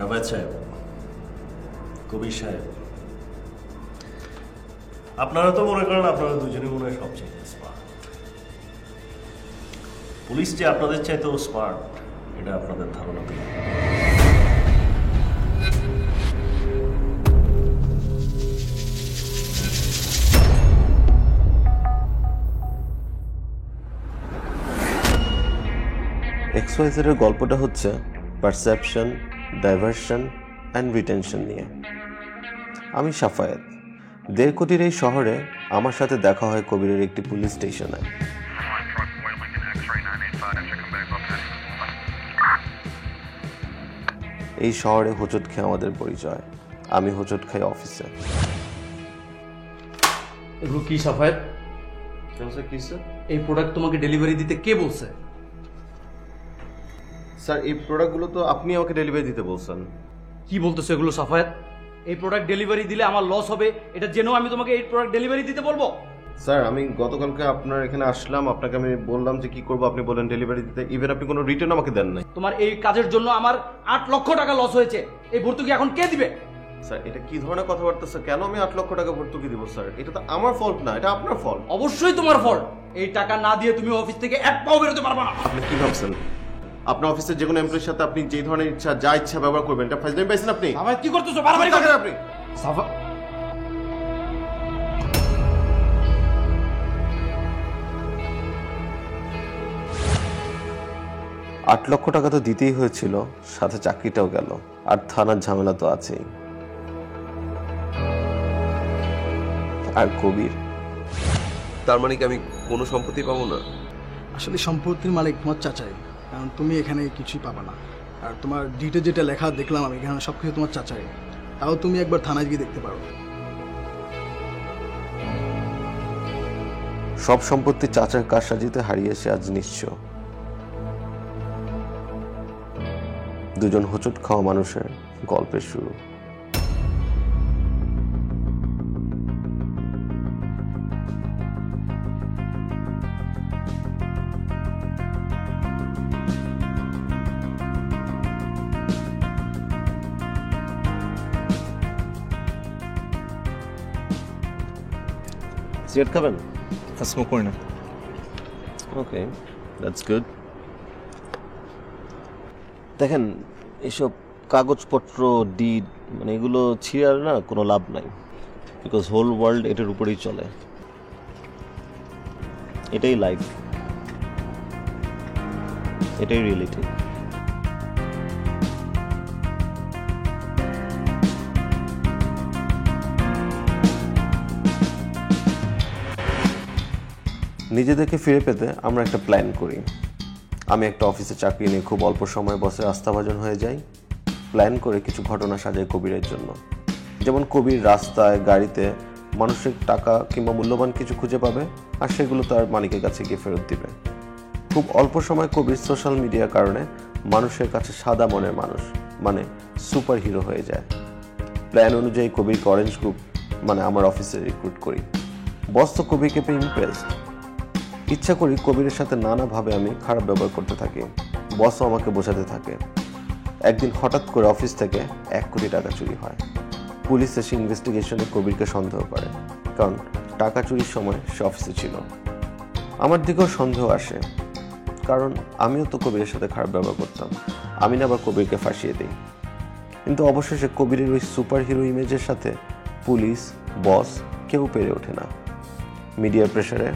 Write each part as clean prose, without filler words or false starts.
শাবাত সাহেব, কবির সাহেব, আপনারা তো মনে করেন আপনারা দুজনেই মনে হয় সবচেয়ে স্মার্ট। পুলিশ যে আপনাদের চাইতেও স্মার্ট এটা আপনাদের ধারণা নেই। এক্সওয়াইজেডের গল্পটা হচ্ছে পারসেপশন, ডাইভারশন অ্যান্ড রিটেনশন নিয়ে। আমি সাফায়েত। 1.5 কোটির এই শহরে আমার সাথে দেখা হয় কবিরের একটি পুলিশ স্টেশনে। এই শহরে হোঁচট খেয়ে আমাদের পরিচয়। আমি হোঁচট খাই অফিসে। এগুলো কি সাফায়েত? কি স্যার? এই প্রোডাক্ট তোমাকে ডেলিভারি দিতে কে বলছে? স্যার, এই প্রোডাক্টগুলো তো আপনি আমাকে ডেলিভারি দিতে বলছেন। কি বলতেছো এগুলো সাফায়েত? এই প্রোডাক্ট ডেলিভারি দিলে আমার লস হবে, এটা জেনেও আমি তোমাকে এই প্রোডাক্ট ডেলিভারি দিতে বলবো? স্যার, আমি গতকালকে আপনার এখানে আসলাম, আপনাকে আমি বললাম যে কি করবো, আপনি বলেন ডেলিভারি দিতে। ইভেন আপনি কোনো রিটার্ন আমাকে দেন নাই। তোমার এই কাজের জন্য আমার 8 লক্ষ টাকা লস হয়েছে। এই ভর্তুকি এখন কে দিবে? স্যার, এটা কি ধরনের কথাবার্তা স্যার? কেন আমি 8 লক্ষ টাকা ভর্তুকি দিব স্যার? এটা তো আমার ফল্ট না, এটা আপনার ফল্ট। অবশ্যই তোমার ফল্ট। এই টাকা না দিয়ে তুমি অফিস থেকে এক পাও বেরোতে পারবে না। আপনি কি ভাবছেন আপনার অফিসের যে কোনো এমপ্লয়ির সাথে আপনি যে ধরনের ইচ্ছা যা ইচ্ছা ব্যবহার করবেন? এটা ফাইজলামি পাইছেন আপনি? সাফায়েত কি করতেছো? বারবারই দেখেন আপনি। সাফা 8 লক্ষ টাকা তো দিতেই হয়েছিল, সাথে চাকরিটাও গেল, আর থানার ঝামেলা তো আছেই। আর কবির, তার মানে কি আমি কোনো সম্পত্তি পাবো না? আসলে সম্পত্তির মালিক তোমার চাচাই, কারণ তুমি এখানে কিছুই পাবা না। আর তোমার ডিটে যেটা লেখা দেখলাম আমি, এখানে সব কিছু তোমার চাচাই। তাও তুমি একবার থানায় গিয়ে দেখতে পারো। সব সম্পত্তি চাচার কারসাজিতে হারিয়েছে আজ নিঃস্ব। দুজন হোঁচট খাওয়া মানুষের গল্পের শুরু। সিগারেট খাবেন? স্মোক করি না। ওকে, দ্যাটস গুড। দেখেন, এসব কাগজপত্র, ডিড, মানে এগুলো ছিঁড়ার না কোনো লাভ নাই, বিকজ হোল ওয়ার্ল্ড এটার উপরেই চলে। এটাই লাইফ, এটাই রিয়েলিটি। নিজেদেরকে ফিরে পেতে আমরা একটা প্ল্যান করি। আমি একটা অফিসে চাকরি নিয়ে খুব অল্প সময় বসে আস্থাভাজন হয়ে যাই। প্ল্যান করে কিছু ঘটনা সাজাই কবিরের জন্য। যেমন কবির রাস্তায়, গাড়িতে মানুষের টাকা কিংবা মূল্যবান কিছু খুঁজে পাবে, আর সেগুলো তার মালিকের কাছে গিয়ে ফেরত দিবে। খুব অল্প সময় কবির সোশ্যাল মিডিয়ার কারণে মানুষের কাছে সাদা মনের মানুষ, মানে সুপার হিরো হয়ে যায়। প্ল্যান অনুযায়ী কবিরকে অরেঞ্জ গ্রুপ, মানে আমার অফিসে রিক্রুট করি। বস তো কবিরকে পেয়ে ইমপ্রেসড। ইচ্ছা করি কবিরের সাথে নানাভাবে আমি খারাপ ব্যবহার করতে থাকি। বসও আমাকে বোঝাতে থাকে। একদিন হঠাৎ করে অফিস থেকে 1 কোটি টাকা চুরি হয়। পুলিশ এসে ইনভেস্টিগেশনে কবিরকে সন্দেহ করে, কারণ টাকা চুরির সময় সে অফিসে ছিল। আমার দিকেও সন্দেহ আসে, কারণ আমিও তো কবিরের সাথে খারাপ ব্যবহার করতাম। আমি না আবার কবিরকে ফাঁসিয়ে দিই। কিন্তু অবশেষে কবিরের ওই সুপার হিরো ইমেজের সাথে পুলিশ, বস কেউ পেরে ওঠে না। মিডিয়ার প্রেশারে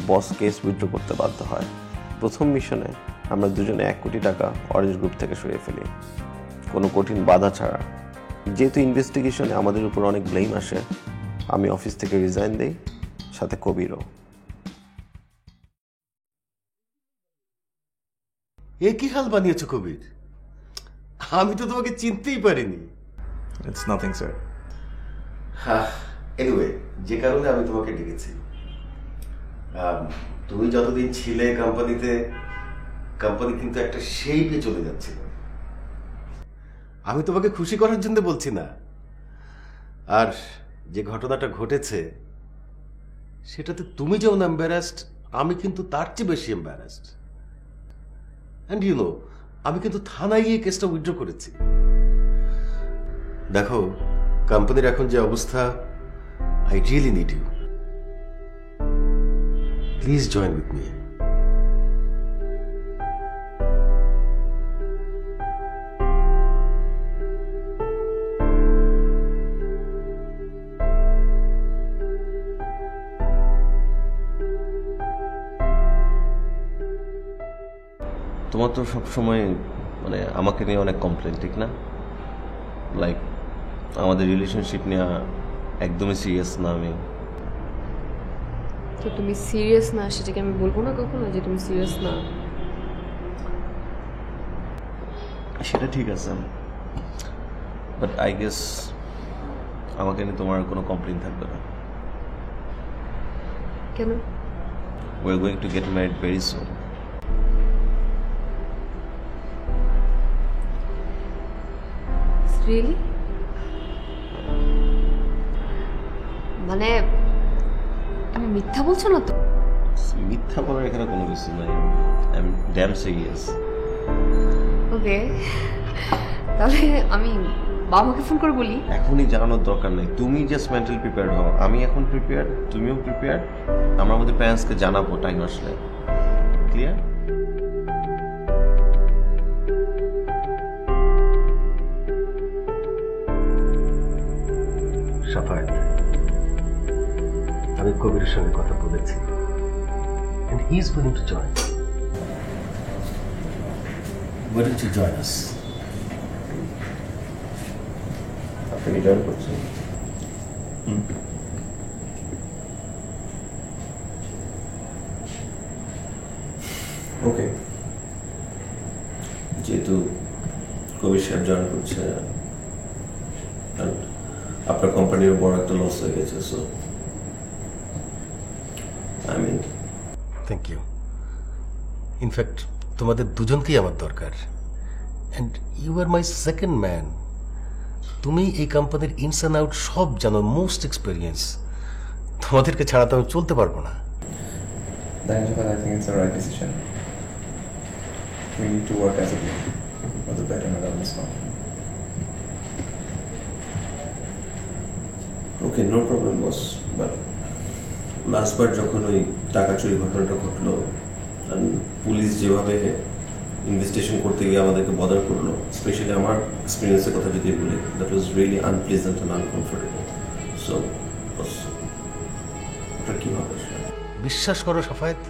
বস কেস উইথড্র করতে বাধ্য হয়। প্রথম মিশনে আমরা দুজনে 1 কোটি টাকা অরেঞ্জ গ্রুপ থেকে সরিয়ে ফেলি, কোনো কঠিন বাধা ছাড়া। যেহেতু ইনভেস্টিগেশনে আমাদের উপর অনেক ব্লেম আসে, আমি অফিস থেকে রিজাইন দিই, সাথে কবিরও। এ কি হাল বানিয়েছো কবির? আমি তো তোমাকে চিনতেই পারিনি। It's nothing sir. এনিওয়ে, যে কারণে আমি তোমাকে ডেকেছি, তুমি যতদিন ছিলে কোম্পানিতে, কোম্পানি কিন্তু একটা শেপে চলে যাচ্ছিল। আমি তোমাকে খুশি করার জন্য বলছি না, আর যে ঘটনাটা ঘটেছে সেটাতে তুমি যেমন এম্বারাসড, আমি কিন্তু তার চেয়ে বেশি এম্বারাসড। অ্যান্ড ইউ নো, আমি কিন্তু থানায় গিয়ে কেসটা উইথড্র করেছি। দেখো, কোম্পানির এখন যে অবস্থা, I really need you. Please join with me. তোমার তো সবসময় মানে আমাকে নিয়ে অনেক কমপ্লেন, ঠিক না? লাইক আমাদের রিলেশনশিপ নিয়ে একদমই সিরিয়াস না আমি। তো তুমি সিরিয়াস না সেটাকে আমি বলবো না কখনো যে তুমি সিরিয়াস না? সেটা ঠিক আছে, বাট আই গেস আমাকে নিয়ে তোমার কোনো কমপ্লেন থাকবে না। কেন? We are going to get married very soon. Really? মানে তুমি মিথ্যা বলছো না তো? মিথ্যা বলার এখানে কোনো কিছু নাই, আই এম ড্যাম সিরিয়াস। ওকে, তাহলে আমি বাবা মাকে ফোন করে বলি। এখনই জানানোর দরকার নেই, তুমি জাস্ট মেন্টালি প্রিপেয়ার হও। আমি এখন প্রিপেয়ার, তুমিও প্রিপেয়ার। আমরা আমাদের প্যারেন্টসকে জানাবো টাইম আসলে। ক্লিয়ার? সাফায়াত, আমি কবিরের সঙ্গে কথা বলেছি, and he is willing to join. Why don't you join us? আপনি জয়েন করছেন? ওকে, যেহেতু কবির সাহেব জয়েন করছে, আপনার কোম্পানির বড় একটা লস হয়ে গেছে, so I mean thank you. In fact তোমাদের দুজনকেই আমার দরকার, and you are my second man. তুমি এই কোম্পানির ইনস অ্যান্ড আউট সব জানো, মোস্ট এক্সপিরিয়েন্স। তোমাদেরকে ছাড়া তো আমি চলতে পারবো না। Danjapal, I think it's the right decision. We need to work as a team for the betterment of this company. Okay, no problem boss, but লাস্টবার যখন ওই টাকা চুরি ঘটনাটা ঘটলো, পুলিশ যেভাবে ইনভেস্টিগেশন করতে গিয়ে আমাদেরকে বদার করলো, স্পেশালি আমার এক্সপিরিয়েন্সের কথা যদি বলি, that was really unpleasant and uncomfortable. So ওটা কী হবে? বিশ্বাস করো সাফায়েত,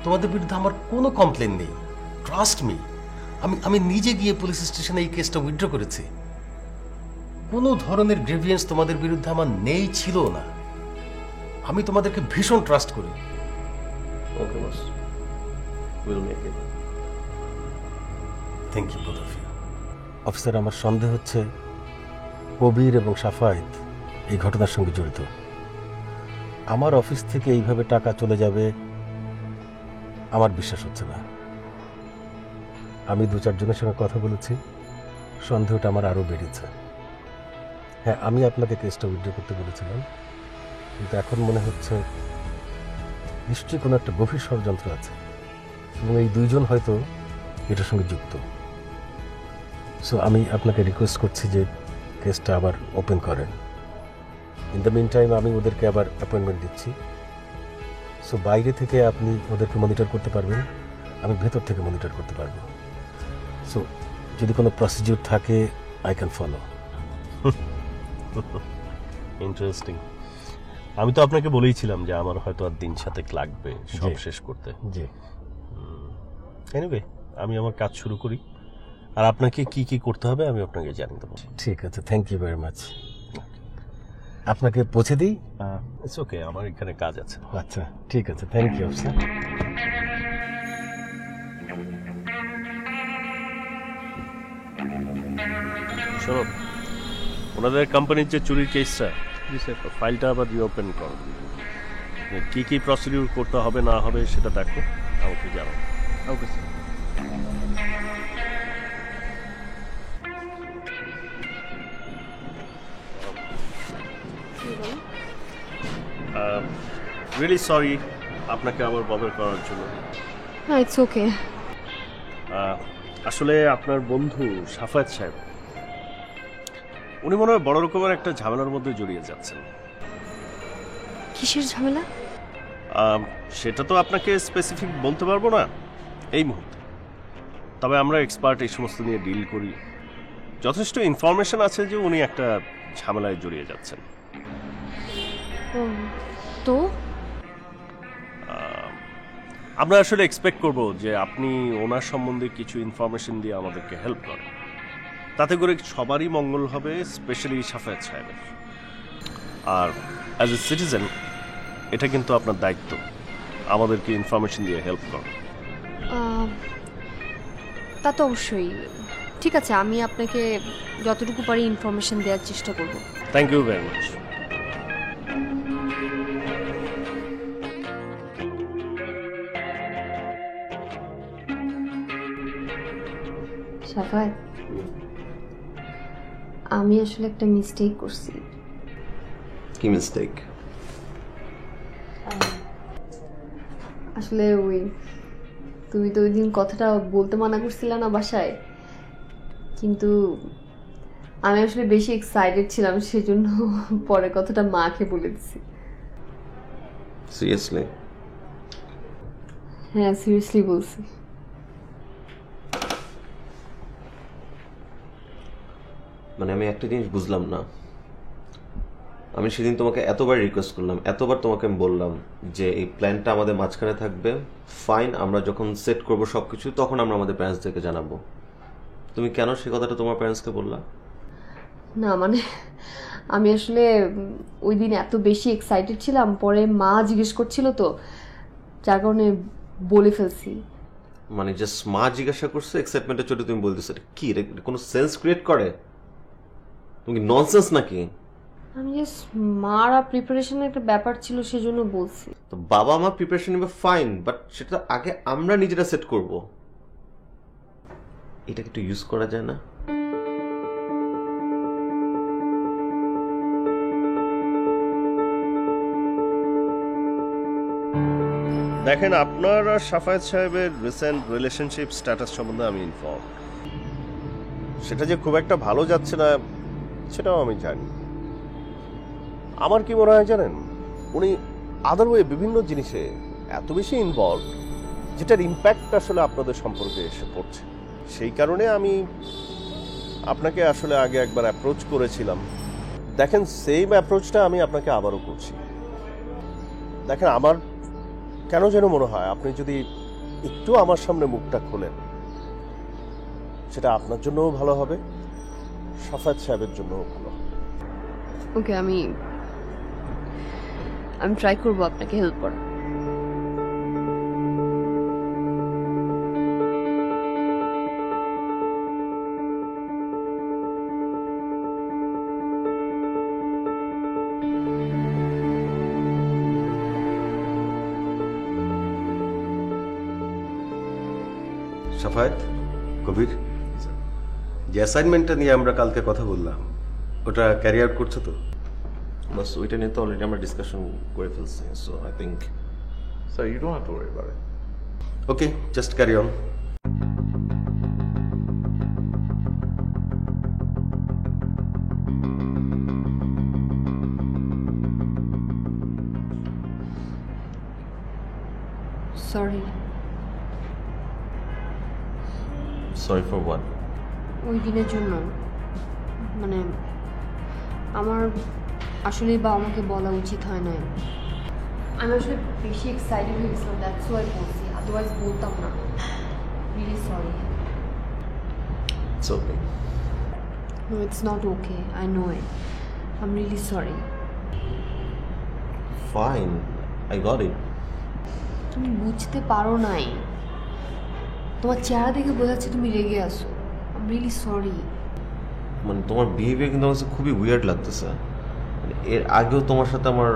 তোমাদের বিরুদ্ধে আমার কোনো কমপ্লেন নেই। ট্রাস্ট মি, আমি নিজে গিয়ে পুলিশ স্টেশনে এই কেসটা উইথড্র করেছি। কোনো ধরনের গ্রেভিয়েন্স তোমাদের বিরুদ্ধে আমার নেই, ছিল না। আমি তোমাদেরকে ভীষণ ট্রাস্ট করি। Okay boss, will make it. Thank you both of you. Officer, আমার সন্দেহ হচ্ছে কবির এবং সাফায়েত এই ঘটনার সঙ্গে জড়িত। আমার অফিস থেকে এইভাবে টাকা চলে যাবে আমার বিশ্বাস হচ্ছে না। আমি 2-4 জনের সঙ্গে কথা বলেছি, সন্দেহটা আমার আরও বেড়েছে। হ্যাঁ, আমি আপনাকে কেসটা উইথড্র করতে বলেছিলাম, কিন্তু এখন মনে হচ্ছে নিশ্চয়ই কোনো একটা গভীর ষড়যন্ত্র আছে, এবং এই 2 জন হয়তো এটার সঙ্গে যুক্ত। সো আমি আপনাকে রিকোয়েস্ট করছি যে কেসটা আবার ওপেন করেন। ইন দ্য মিন টাইম আমি ওদেরকে আবার অ্যাপয়েন্টমেন্ট দিচ্ছি। সো বাইরে থেকে আপনি ওদেরকে মনিটর করতে পারবেন, আমি ভেতর থেকে মনিটর করতে পারবো। সো যদি কোনো প্রসিডিউর থাকে, আই ক্যান ফলো। ইন্টারেস্টিং। আমি তো আপনাকে বলেইছিলাম যে আমার হয়তো আর দিন সাতেক লাগবে সব শেষ করতে। জি, এনিওয়ে, আমি আমার কাজ শুরু করি, আর আপনাকে কি কি করতে হবে আমি আপনাকে জানিয়ে দেবো। ঠিক আছে, থ্যাংক ইউ ভেরি মাচ। আপনাকে পৌঁছে দিই? ইটস ওকে, আমার এখানে কাজ আছে। আচ্ছা, ঠিক আছে, থ্যাংক ইউ অফিসার। শোনো, ওনাদের কোম্পানির যে চুরির কেসটা, ফাইলটা আবার রিওপেন করো। কি কি প্রসিডিউর করতে হবে না হবে সেটা দেখো, আমাকে জানাও। Okay sir. রিয়েলি সরি আপনাকে আবার বদল করার জন্য। না, ইটস ওকে। আসলে আপনার বন্ধু সাফায়েত সাহেব উনি মনে হয় বড় রকমের একটা ঝামেলার মধ্যে জড়িয়ে যাচ্ছেন। কিসের ঝামেলা? সেটা তো আপনাকে স্পেসিফিক বলতে পারবো না এই মুহূর্তে, তবে আমরা এক্সপার্ট এই সমস্ত নিয়ে ডিল করি। যথেষ্ট ইনফরমেশন আছে যে উনি একটা ঝামেলায় জড়িয়ে যাচ্ছেন। ও, তো আমরা আসলে এক্সপেক্ট করব যে আপনি ওনার সম্বন্ধে কিছু ইনফরমেশন দিয়ে আমাদেরকে হেল্প করেন, তাতে করে সবারই মঙ্গল হবে, স্পেশালি সাফায়াত সাহেবের। আর অ্যাজ এ সিটিজেন এটা কিন্তু আপনার দায়িত্ব আমাদেরকে ইনফরমেশন দিয়ে হেল্প করেন। তা তো অবশ্যই। ঠিক আছে, আমি আপনাকে যতটুকু পারি ইনফরমেশন দেওয়ার চেষ্টা করব। Thank you very much. Safayat, আমি আসলে একটা মিস্টেক করছি। কি মিস্টেক? আসলে তুমি তো ওই দিন কথাটা বলতে মানা করছিলে না বাসায়, কিন্তু আমি আসলে বেশি এক্সাইটেড ছিলাম, সেজন্য পরে কথাটা মাকে বলে দিছি। সিরিয়াসলি? হ্যাঁ, সিরিয়াসলি বলছি। মানে আমি একটা জিনিস বুঝলাম না। আমি সেদিন তোমাকে এতবার রিকোয়েস্ট করলাম, এতবার তোমাকে আমি বললাম যে এই প্ল্যানটা আমাদের মাঝখানে থাকবে, ফাইন, আমরা যখন সেট করব সবকিছু তখন আমরা আমাদের প্যারেন্টসদেরকে জানাবো। তুমি কেন সে কথাটা তোমার প্যারেন্টসকে বললা? না মানে আমি আসলে ওই দিন এত বেশি এক্সাইটেড ছিলাম, পরে মা জিজ্ঞেস করছিল তো, যার কারণে বলে ফেলছি। মানে জাস্ট মা জিজ্ঞাসা করছে, এক্সাইটমেন্টের চোটে তুমি বলতেছো? কি কোনো সেন্স ক্রিয়েট করে? তুমি কি ননসেন্স নাকি? আমি জাস্ট মারা প্রিপারেশনের একটা ব্যাপার ছিল সেজন্য বলছি। তো বাবা মা প্রিপারেশন নেবে, ফাইন, বাট সেটা আগে আমরা নিজেরা সেট করব। এটাকে একটু ইউজ করা যায় না? দেখেন, আপনার আর সাফায়াত সাহেবের রিসেন্ট রিলেশনশিপ স্ট্যাটাস সম্বন্ধে আমি ইনফর্ম। সেটা যে খুব একটা ভালো যাচ্ছে না সেটাও আমি জানি। আমার কি মনে হয় জানেন, উনি আদার ওয়ে বিভিন্ন জিনিসে এত বেশি ইনভলভ যেটার ইম্প্যাক্ট আসলে আপনাদের সম্পর্কে এসে পড়ছে। সেই কারণে আমি আপনাকে আসলে আগে একবার অ্যাপ্রোচ করেছিলাম। দেখেন, সেম অ্যাপ্রোচটা আমি আপনাকে আবারও করছি। দেখেন, আমার কেন যেন মনে হয় আপনি যদি একটু আমার সামনে মুখটা খোলেন, সেটা আপনার জন্যও ভালো হবে, সাফায়াত সাহেবের জন্যও ভালো হবে। ওকে, আমি ট্রাই করবো আপনাকে হেল্প করার। সাফায়াত, কবির, যে অ্যাসাইনমেন্টটা নিয়ে আমরা কালকে কথা বললাম ওটা ক্যারি আউট করছো তো? বাস ওইটা নিয়ে তো অলরেডি আমরা ডিসকাশন করে ফেলছি, so I think So you don't have to worry about it. Okay, just carry on. Sorry. Sorry for what? ওই দিনের জন্য, মানে আমার আসলে বা আমাকে বলা উচিত হয় না। আমি আসলে বেশি এক্সাইটেড হয়ে গেছিলাম, দ্যাটস ওয়াই বলছি, আদারওয়াইজ বলতাম না। Really sorry. It's okay. No, it's not okay, I know it. I am really sorry. Fine, I got it. তুমি বুঝতে পারো নাই, তোমার চেহারা দেখে বোঝাচ্ছে তুমি রেগে আসো। I am really sorry. মানে তোমার বিহেভিয়ার কিন্তু আমার কাছে খুবই উইয়ার্ড লাগতেছে। মানে এর আগেও তোমার সাথে আমার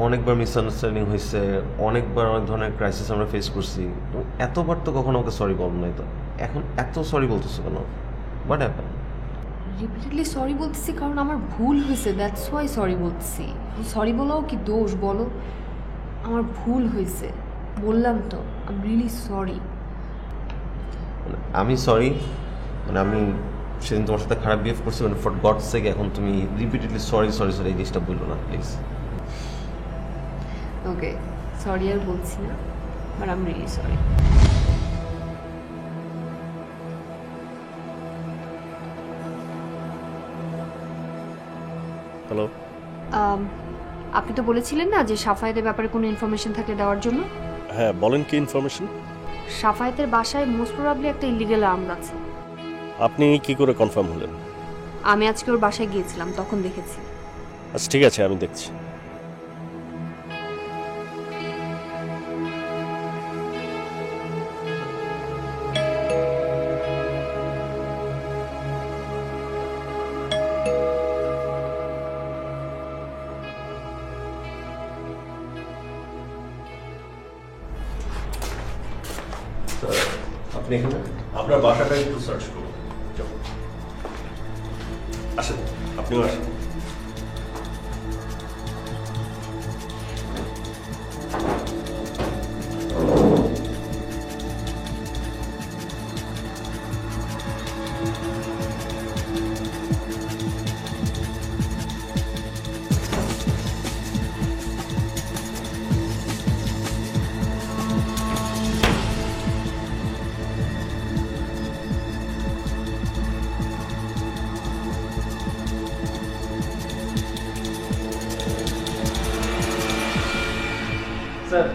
অনেকবার মিসআন্ডারস্ট্যান্ডিং হয়েছে, অনেকবার অনেক ধরনের ক্রাইসিস আমরা ফেস করছি। এতবার তো কখনো আমাকে সরি বল নাই, তো এখন এত সরি বলতেছো কেন? What happen? রিপিটেডলি সরি বলতেছি কারণ আমার ভুল হয়েছে, দ্যাটস ওয়াই সরি বলতেছি। সরি বলাও কি দোষ বলো? আমার ভুল হয়েছে, বললাম তো। I am really sorry. আমি সরি, মানে আমি সেদিন তোমার সাথে খারাপ বিহেভ করছি, মানে ফর গডস সেক এখন তুমি রিপিটেডলি সরি সরি সরি এই জিনিসটা বললো না প্লিজ। ওকে, সরি আর বলছি না, but I am really sorry. Hello. আপনি তো বলেছিলেন না যে সাফায়েতের ব্যাপারে কোনো ইনফরমেশন থাকলে দেওয়ার জন্য। হ্যাঁ বলেন, কি ইনফরমেশন? সাফায়েতের বাসায় মোস্ট প্রবাবলি একটা ইলিগাল আর্ম আছে। আপনি কি করে কনফার্ম হলেন? আমি আজকে ওর বাসায় গিয়েছিলাম, তখন দেখেছি। আচ্ছা ঠিক আছে, আমি দেখছি। আপনি এখানে আপনার বাসাটা একটু সার্চ করুন। আসেন, আপনিও আসেন। স্যার,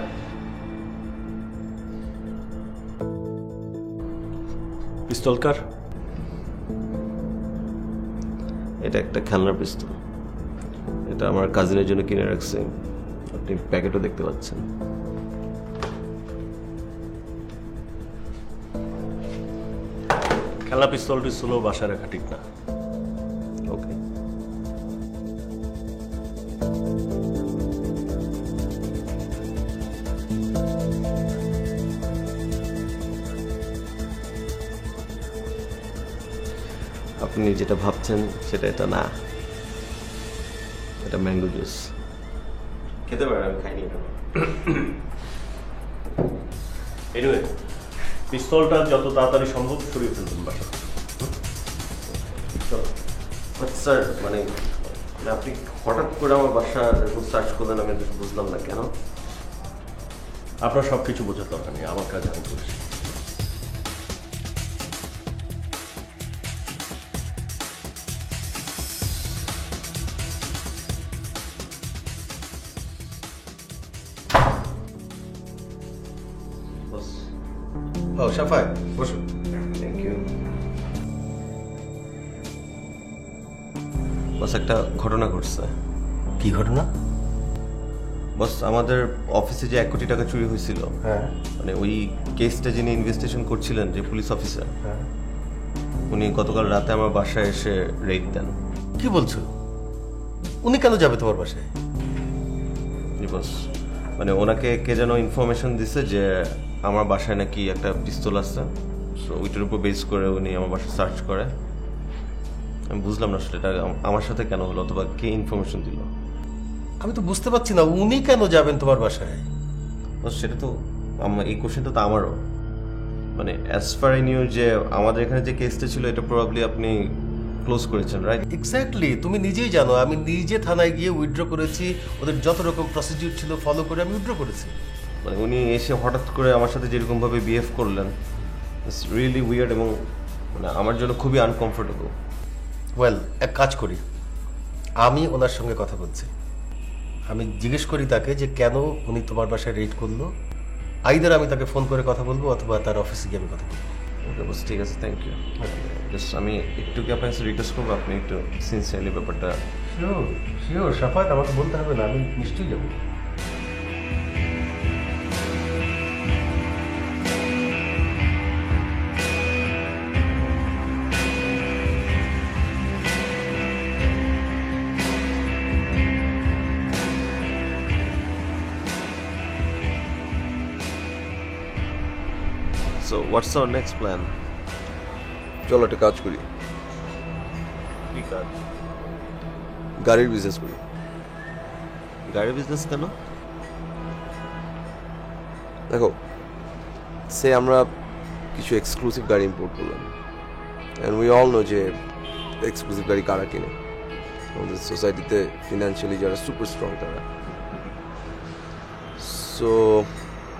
পিস্তল কার? এটা একটা খেলনার পিস্তল। এটা আমার কাজিনের জন্য কিনে রাখছি, আপনি প্যাকেটও দেখতে পাচ্ছেন। খেলা পিস্তল টিস্তলও বাসায় রাখা ঠিক না। ওকে। আপনি যেটা ভাবছেন সেটা এটা না, এটা ম্যাঙ্গো জুস। খেতে পারেন, আমি খাইনি এটা। এনিওয়ে, পিস্তলটা যত তাড়াতাড়ি সম্ভব সরিয়ে ফেলবেন বাসা। স্যার মানে আপনি হঠাৎ করে আমার বাসার সার্চ করলেন, আমি বুঝলাম না কেন। আপনার সব কিছু বোঝার দরকার নেই, আমার কাজ আমি করছি। ও সাফায়েত, বসুন। Thank you. বস একটা ঘটনা ঘটছে। কি ঘটনা? বস আমাদের অফিসে যে 1 কোটি টাকা চুরি হয়েছিল, হ্যাঁ মানে ওই কেসটা যিনি ইনভেস্টিগেশন করছিলেন, যে পুলিশ অফিসার, হ্যাঁ। উনি গতকাল রাতে আমার বাসায় এসে রেড দেন। কি বলছো? উনি কেন যাবে তোমার বাসায়? জি বস, মানে ওনাকে কে যেন ইনফরমেশন দিছে যে আমার বাসায় নাকি একটা পিস্তল আছে, সো ওইটার উপর বেস করে উনি আমার বাসায় সার্চ করে। আমি বুঝলাম না আসলে এটা আমার সাথে কেন হলো, অথবা কে ইনফরমেশন দিল। আমি তো বুঝতে পারছি না উনি কেন যাবেন তোমার বাসায়। বস সেটা তো এই কোশ্চেনটা তো আমারও, মানে অ্যাজ ফার আই নিউ যে আমাদের এখানে যে কেসটা ছিল এটা প্রবাবলি আপনি ক্লোজ করেছেন, রাইট? এক্স্যাক্টলি, তুমি নিজেই জানো আমি নিজে থানায় গিয়ে উইথড্র করেছি, ওদের যত রকম প্রসিডিউর ছিল ফলো করে আমি উইথড্র করেছি। মানে উনি এসে হঠাৎ করে আমার সাথে যেরকমভাবে বিহেভ করলেন, ইটস রিয়েলি উইয়ার্ড এবং মানে আমার জন্য খুবই আনকমফোর্টেবল। ওয়েল, এক কাজ করি, আমি ওনার সঙ্গে কথা বলছি। আমি জিজ্ঞেস করি তাকে যে কেন উনি তোমার বাসায় রেড করলো। আইদার আমি তাকে ফোন করে কথা বলবো অথবা তার অফিসে গিয়ে আমি কথা বলবো। ওকে বস, ঠিক আছে, থ্যাংক ইউ। জাস্ট আমি একটু কি আপনার কাছে রিকোয়েস্ট করবো, আপনি একটু সিনসিয়ারলি ব্যাপারটা। শিওর শিওর সাফায়েত, আমাকে বলতে হবে না, আমি নিশ্চয়ই যাবো। So what's hour next plan? চলো একটা কাজ করি, কি কাজ? গাড়ির বিজনেস করি। গাড়ির বিজনেস কেন? দেখো, সে আমরা কিছু এক্সক্লুসিভ গাড়ি ইম্পোর্ট করলাম, অ্যান্ড উই অল নো যে এক্সক্লুসিভ গাড়ি কারা কিনে আমাদের সোসাইটিতে ফিনান্সিয়ালি যারা সুপার স্ট্রং তারা। So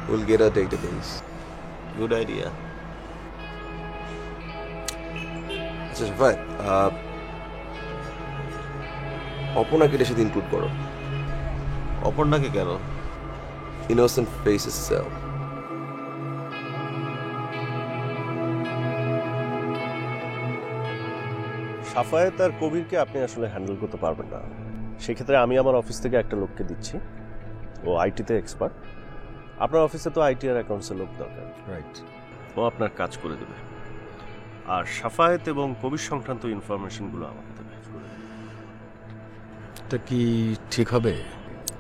will get a database. Good idea. আচ্ছা সাফায়েত, অপর্ণাকে এটার সাথে ইনক্লুড করো। অপর্ণাকে কেন? Innocent faces sell. সাফায়েত আর কবিরকে আপনি আসলে হ্যান্ডেল করতে পারবেন না, সেক্ষেত্রে আমি আমার অফিস থেকে একটা লোককে দিচ্ছি, ও আইটিতে এক্সপার্ট। আপনার অফিসে তো আইটি আর অ্যাকাউন্টসের লোক দরকার, রাইট। ও আপনার কাজ করে দেবে। আর সাফায়েত এবং কবির সংক্রান্ত ইনফরমেশনগুলো আমাকে দেবে। এটা কি ঠিক হবে?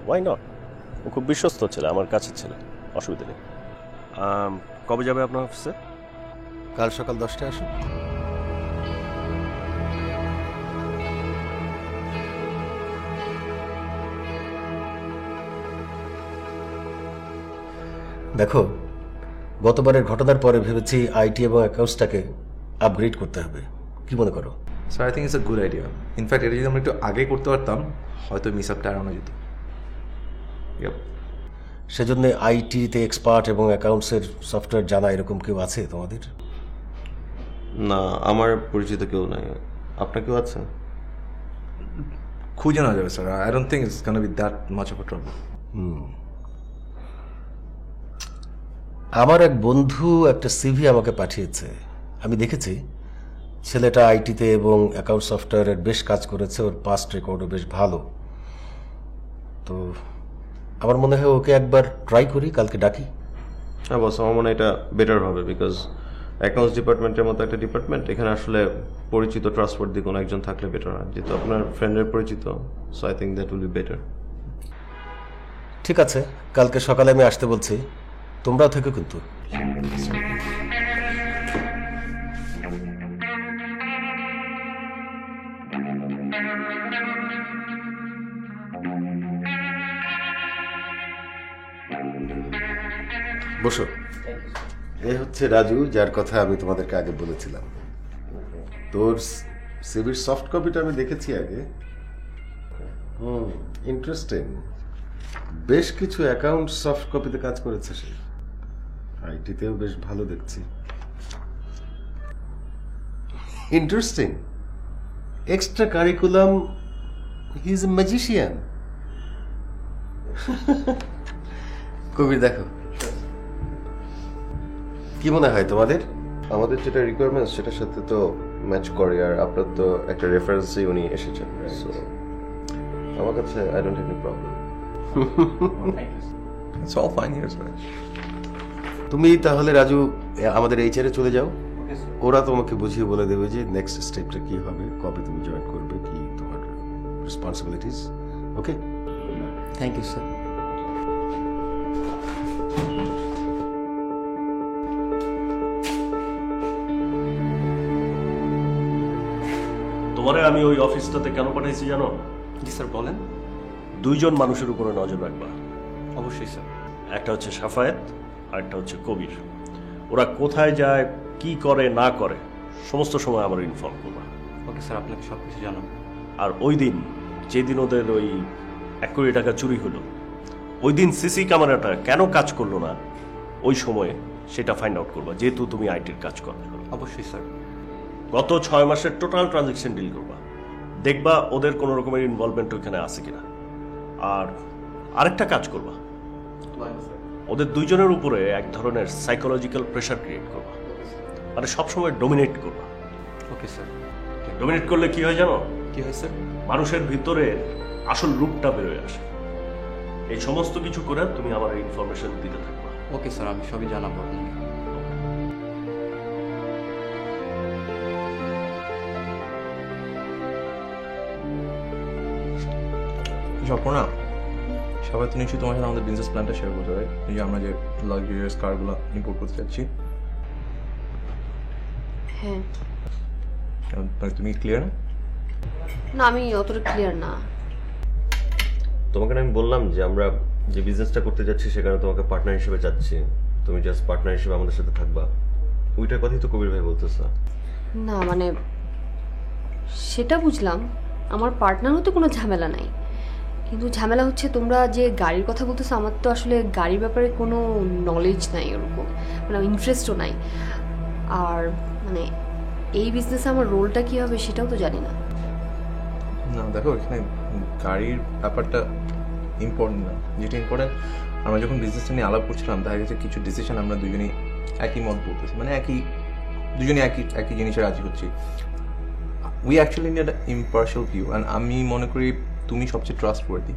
Why not? ও খুব বিশ্বস্ত ছেলে, আমার কাছের ছেলে, অসুবিধা নেই। কবে যাবে আপনার অফিসে? কাল সকাল 10টায় আসুন। দেখো, গতবারের ঘটনার পরে ভেবেছি আইটি এবং অ্যাকাউন্টসটাকে আপগ্রেড করতে হবে। কি মনে করো? So I think it's a good idea. In fact এটা যদি আমরা একটু আগে করতে পারতাম হয়তো মিস আপটা এড়ানো যেত। সেজন্য আইটিতে এক্সপার্ট এবং অ্যাকাউন্টসের সফটওয়্যার জানা এরকম কেউ আছে তোমাদের? না, আমার পরিচিত কেউ নাই। আপনার কেউ আছে? খুঁজে না যাবে sir. I don't think it's gonna be that much of a trouble. আমার এক বন্ধু একটা সিভি আমাকে পাঠিয়েছে, আমি দেখেছি। ছেলেটা আইটিতে এবং অ্যাকাউন্ট সফটওয়্যারের বেশ কাজ করেছে, ওর পাস্ট রেকর্ডও বেশ ভালো। তো আমার মনে হয় ওকে একবার ট্রাই করি, কালকে ডাকি। হ্যাঁ বস, আমার মনে হয় এটা বেটার হবে, বিকজ অ্যাকাউন্টস ডিপার্টমেন্টের মতো একটা ডিপার্টমেন্ট, এখানে আসলে পরিচিত ট্রাস্টওয়ার্দি কোনো একজন থাকলে বেটার হয়। যেহেতু আপনার ফ্রেন্ডের পরিচিত, so I think that will be better. ঠিক আছে, কালকে সকালে আমি আসতে বলছি, তোমরাও থেকো কিন্তু। বসো। এ হচ্ছে রাজু, যার কথা আমি তোমাদেরকে আগে বলেছিলাম। তোর সিভির সফট কপিটা আমি দেখেছি আগে। ইন্টারেস্টিং। বেশ কিছু অ্যাকাউন্ট সফট কপিতে কাজ করেছে সে, আইটিতেও বেশ ভালো দেখছি। Interesting. Extra curriculum, he is a magician. Kabir দেখো, কি মনে হয় তোমাদের? আমাদের যেটা রিকোয়ারমেন্টস সেটার সাথে তো ম্যাচ করে, আর আপনার তো একটা রেফারেন্সেই উনি এসেছেন, সো আমার কাছে I don't have any problem. It's all fine here sir. তুমি তাহলে রাজু আমাদের এইচআরে চলে যাও, ওরা তোমাকে বুঝিয়ে বলে দেবে যে নেক্সট স্টেপটা কি হবে, কবে তুমি জয়েন করবে, কি তোমার responsibilities. Okay, thank you sir. তোমারে আমি ওই অফিসটাতে কেন পাঠাইছি জানো? জি স্যার, বলেন। দুইজন মানুষের উপরে নজর রাখবা। অবশ্যই স্যার। একটা হচ্ছে সাফায়েত আর একটা হচ্ছে কবির। ওরা কোথায় যায়, কি করে না করে সমস্ত সময় আমার ইনফর্ম করবা। ওকে স্যার, আপনাকে সব কিছু জানাবো। আর ওই দিন, যেদিন ওদের ওই 1 কোটি টাকা চুরি হলো, ওই দিন সিসি ক্যামেরাটা কেন কাজ করলো না ওই সময়ে, সেটা ফাইন্ড আউট করবা, যেহেতু তুমি আইটির কাজ করো। অবশ্যই স্যার। গত 6 মাসের টোটাল ট্রানজেকশন ডিল করবা, দেখবা ওদের কোনো রকমের ইনভলভমেন্ট ওইখানে আছে কিনা। আর আরেকটা কাজ করবা, ওদের দুইজনের উপরে এক ধরনের সাইকোলজিক্যাল প্রেশার ক্রিয়েট করবা, মানে সবসময় ডোমিনেট করবা। Okay sir. ডোমিনেট করলে কি হয় জানো? কি হয় স্যার? মানুষের ভিতরে আসল রূপটা বেরোয় আসে। এই সমস্ত কিছু করে তুমি আমার ইনফরমেশন দিতে থাকবা। ওকে স্যার, আমি সবই জানাবো আপনাকে। অপর্ণা, সবাই তো নিশ্চয়ই তোমার সাথে আমাদের বিজনেস প্ল্যানটা শেয়ার করতে হবে, এই যে আমরা যে লাক্সারিয়াস কারগুলো ইম্পোর্ট করতে চাচ্ছি। হ্যাঁ। মানে তুমি ক্লিয়ার না? না, আমি অতটা ক্লিয়ার না। তোমাকে আমি বললাম যে আমরা যে বিজনেসটা করতে যাচ্ছি সেখানে তোমাকে পার্টনার হিসেবে যাচ্ছি, তুমি জাস্ট পার্টনার হিসেবে আমাদের সাথে থাকবা, ওইটার কথাই তো কবির ভাই বলতেছে। না মানে সেটা বুঝলাম, আমার পার্টনার হতে কোনো ঝামেলা নাই, কিন্তু ঝামেলা হচ্ছে তোমরা যে গাড়ির কথা বলতেছো, আমার তো আসলে গাড়ির ব্যাপারে কোনো নলেজ নাই, ওরকম মানে ইন্টারেস্টও নাই। আর মানে এই বিজনেসে আমার রোলটা কী হবে সেটাও তো জানি না। না দেখো, এখানে গাড়ির ব্যাপারটা ইম্পর্টেন্ট না। যেটা ইম্পর্টেন্ট, আমরা যখন বিজনেসটা নিয়ে আলাপ করছিলাম দেখা গেছে কিছু ডিসিশন আমরা দুজনেই একই মত বলতেছি, মানে দুজনে একই জিনিসে রাজি হচ্ছি। We actually need impartial view, and আমি মনে করি তুমি সবচেয়ে ট্রাস্টওয়ার্দি।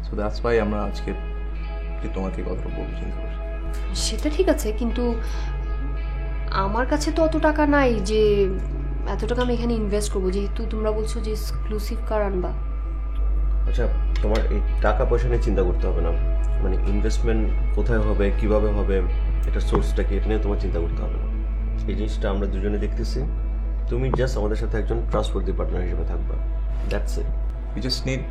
সো দ্যাটস ওয়াই আমরা আজকে তোমাকে কথাটা বলবো চিন্তা করছি। সেটা ঠিক আছে, কিন্তু আমার কাছে তো অত টাকা নাই যে এত টাকা আমি এখানে ইনভেস্ট করবো, যেহেতু তোমরা বলছো যে এক্সক্লুসিভ কার আনবা। আচ্ছা, তোমার এই টাকা পয়সা নিয়ে চিন্তা করতে হবে না, মানে ইনভেস্টমেন্ট কোথায় হবে, কিভাবে হবে, এটার সোর্সটা কি, এটা নিয়ে তোমার চিন্তা করতে হবে না। এই জিনিসটা আমরা দুজনে দেখতেছি, তুমি জাস্ট আমাদের সাথে একজন ট্রাস্টওয়ার্দি পার্টনার হিসেবে থাকবা, that's it. We just need,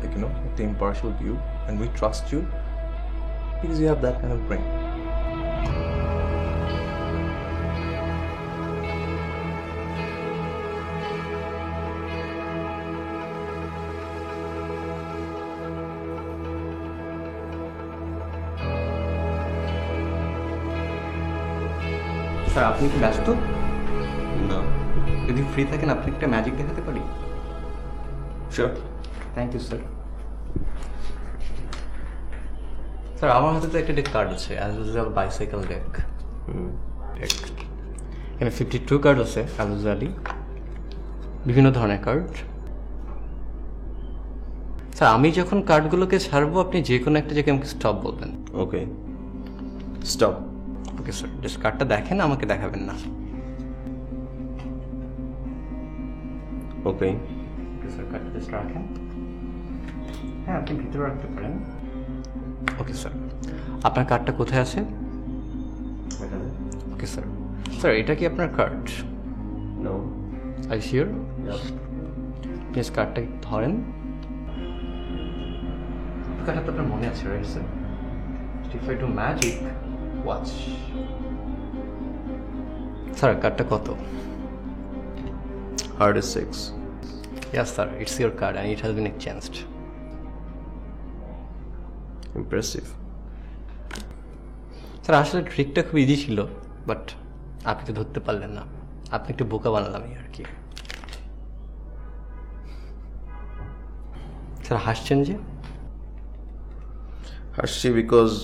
like, the impartial view, and we trust you because you have that kind of brain. Sir আপনি কি ব্যস্ত? না, যদি ফ্রি থাকেন আপনি একটা ম্যাজিক দেখাতে পারি? Sure. Thank you sir. Sir আমার হাতে তো একটা ডেক কার্ড আছে, অ্যাজ ইউজুয়াল বাইসাইকেল ডেক। এখানে 52 কার্ড আছে অ্যাজ ইউজুয়ালি, বিভিন্ন ধরনের কার্ড। স্যার আমি যখন কার্ডগুলোকে ছাড়বো আপনি যে কোনো একটা জায়গায় আমাকে স্টপ বলবেন। ওকে, স্টপ। ওকে স্যার, জাস্ট কার্ডটা দেখেন, আমাকে দেখাবেন না। ওকে ওকে স্যার, কার্ডটা জাস্ট রাখেন। হ্যাঁ আপনি ভিতরে রাখতে পারেন। ওকে স্যার, আপনার কার্ডটা কোথায় আছে? Okay sir. স্যার এটা কি আপনার card? No. I sure? Please কার্ডটা ধরেন। কার্ডটা তো আপনার মনে আছে, right sir? If I do magic watch. Sir কার্ডটা কত? Hard is 6. Yes sir, it's your card and it has been exchanged. Impressive. Sir আসলে ট্রিকটা খুব ইজি ছিল, বাট আপনি তো ধরতে পারলেন না, আপনি একটু বোকা বানালাম আর কি। স্যার হাসছেন যে? Hashi, because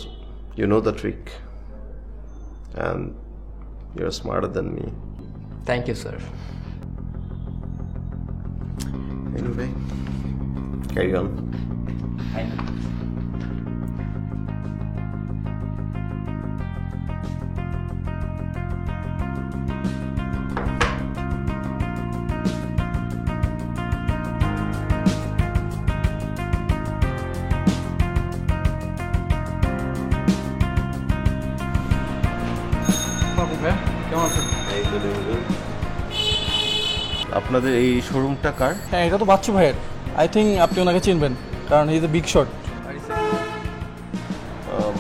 you know the trick and you're smarter than me. Thank you sir. Anyway, carry on. Thank you. কেমন আছেন? আপনাদের এই শোরুমটা কার? হ্যাঁ এটা তো বাচ্চু ভাইয়ের। আই থিঙ্ক আপনি ওনাকে চিনবেন, কারণ হি is a big shot.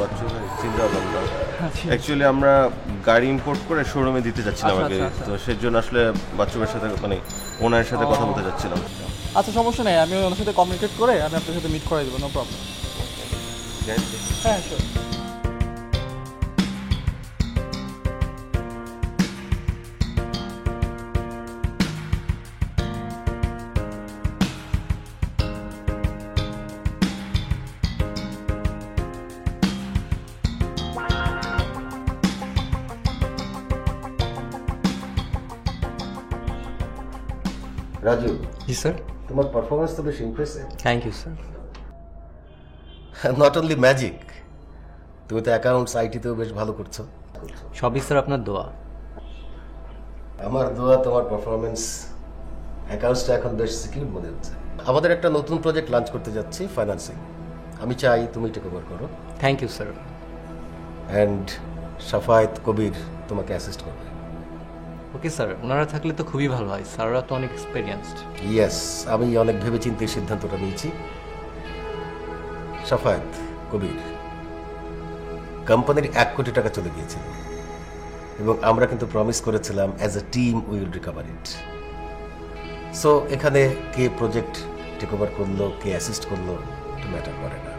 Bachchu ভাই চিন্তা করলাম না। অ্যাকচুয়ালি আমরা গাড়ি ইম্পোর্ট করে শোরুমে দিতে যাচ্ছিলাম আগে, তো সেই জন্য আসলে বাচ্চু ভাইয়ের সাথে মানে ওনার সাথে কথা বলতে যাচ্ছিলাম। আচ্ছা সমস্যা নেই, আমি ওনার সাথে কমিউনিকেট করে আমি আপনার সাথে মিট করে দেবো, নো প্রবলেম। হ্যাঁ শিওর। রাজু, জি স্যার। তোমার পারফরমেন্স তো বেশ impressive. Thank you sir. Not only magic, তুমি তো অ্যাকাউন্টস আইটিতেও বেশ ভালো করছো। সবই স্যার আপনার দোয়া। আমার দোয়া তোমার পারফরমেন্স অ্যাকাউন্টসটা এখন বেশ সিকিউর মনে হচ্ছে। আমাদের একটা নতুন প্রজেক্ট লঞ্চ করতে যাচ্ছি, ফাইন্যান্সিং। আমি চাই তুমি টেক ওভার করো, thank you sir. And Safayet Kabir তোমাকে অ্যাসিস্ট করবে। ওকে স্যার, ওনারা থাকলে তো খুবই ভালো হয়, স্যাররা তো অনেক এক্সপেরিয়েন্সড। ইয়েস, আমি অনেক ভেবে চিন্তে সিদ্ধান্তটা নিয়েছি। সাফায়েত কবির, কোম্পানির 1 কোটি টাকা চলে গিয়েছিল, এবং আমরা কিন্তু প্রমিস করেছিলাম as a team we will recover it. So এখানে কে প্রজেক্ট টেক ওভার করলো, কে অ্যাসিস্ট করলো, এটা ম্যাটার করে না।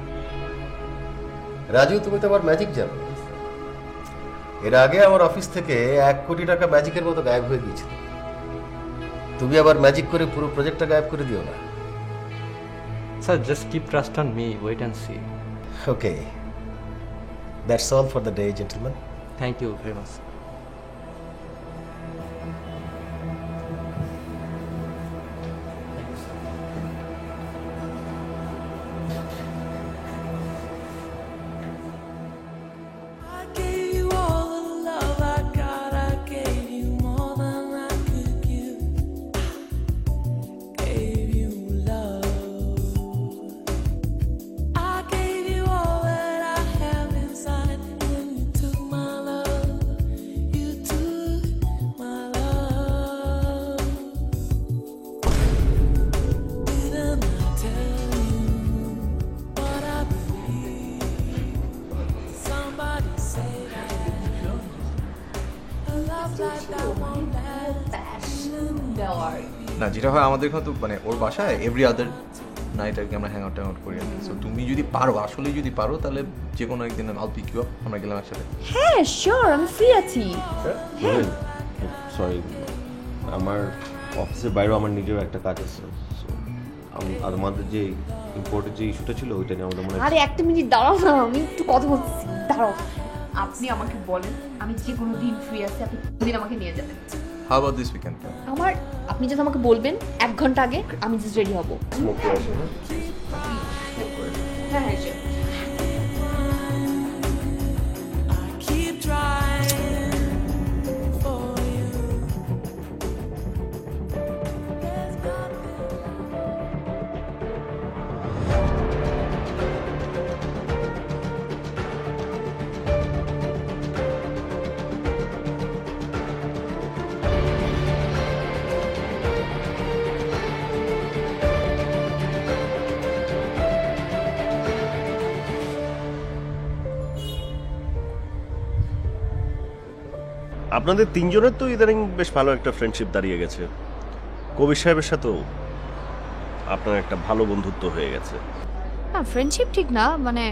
রাজু, তুমি তো আবার ম্যাজিক জানো। এর আগে আমার অফিস থেকে 1 কোটি টাকা ম্যাজিকের মতো গায়েব হয়ে গিয়েছিল। তুমি আবার ম্যাজিক করে পুরো প্রজেক্টটা গায়েব করে দিও না। Sir, just keep trust on me. Wait and see. Okay. That's all for the day, gentlemen. Thank you very much. I gave you all the love I got. I gave you more than I could give. Gave you love. I gave you all that I have inside. When you took my love, you took my love. Didn't I tell you what I believe? Somebody say that a love like that won't last. না, যেটা হয় আমাদের এখানে তো মানে ওর বাসায় every other night আর কি আমরা হ্যাং আউট করি আর কি। সো তুমি যদি পারো, আসলে যদি পারো, তাহলে যে কোনো একদিন আল পিক ইউ আপ, আমরা গেলাম একসাথে। হ্যাঁ শিওর, আমি ফ্রি আছি। সরি, আমার অফিসের বাইরেও আমার নিজের একটা কাজ আছে। So, আমাদের যে ইম্পোর্টের যে ইস্যুটা ছিল ওইটা নিয়ে আমাদের মনে আরে একটা মিনিট দাঁড়াও না, আমি একটু কথা বলছি, দাঁড়াও। আপনি আমাকে বলেন আমি যে কোনো দিন ফ্রি আছি, আপনি দিন আমাকে নিয়ে যাবেন। How about this weekend? আমার আপনি just আমাকে বলবেন 1 ঘন্টা আগে, আমি জাস্ট রেডি হব। স্মোক করে আসি না? হ্যাঁ হ্যাঁ sure. I keep trying for you. There's nothing. আপনাদের তিনজনের তো ইদানিং বেশ ভালো একটা ফ্রেন্ডশিপ দাঁড়িয়ে গেছে। কবির সাহেবের সাথেও আপনার একটা ভালো বন্ধুত্ব হয়ে গেছে। না ফ্রেন্ডশিপ ঠিক না, মানে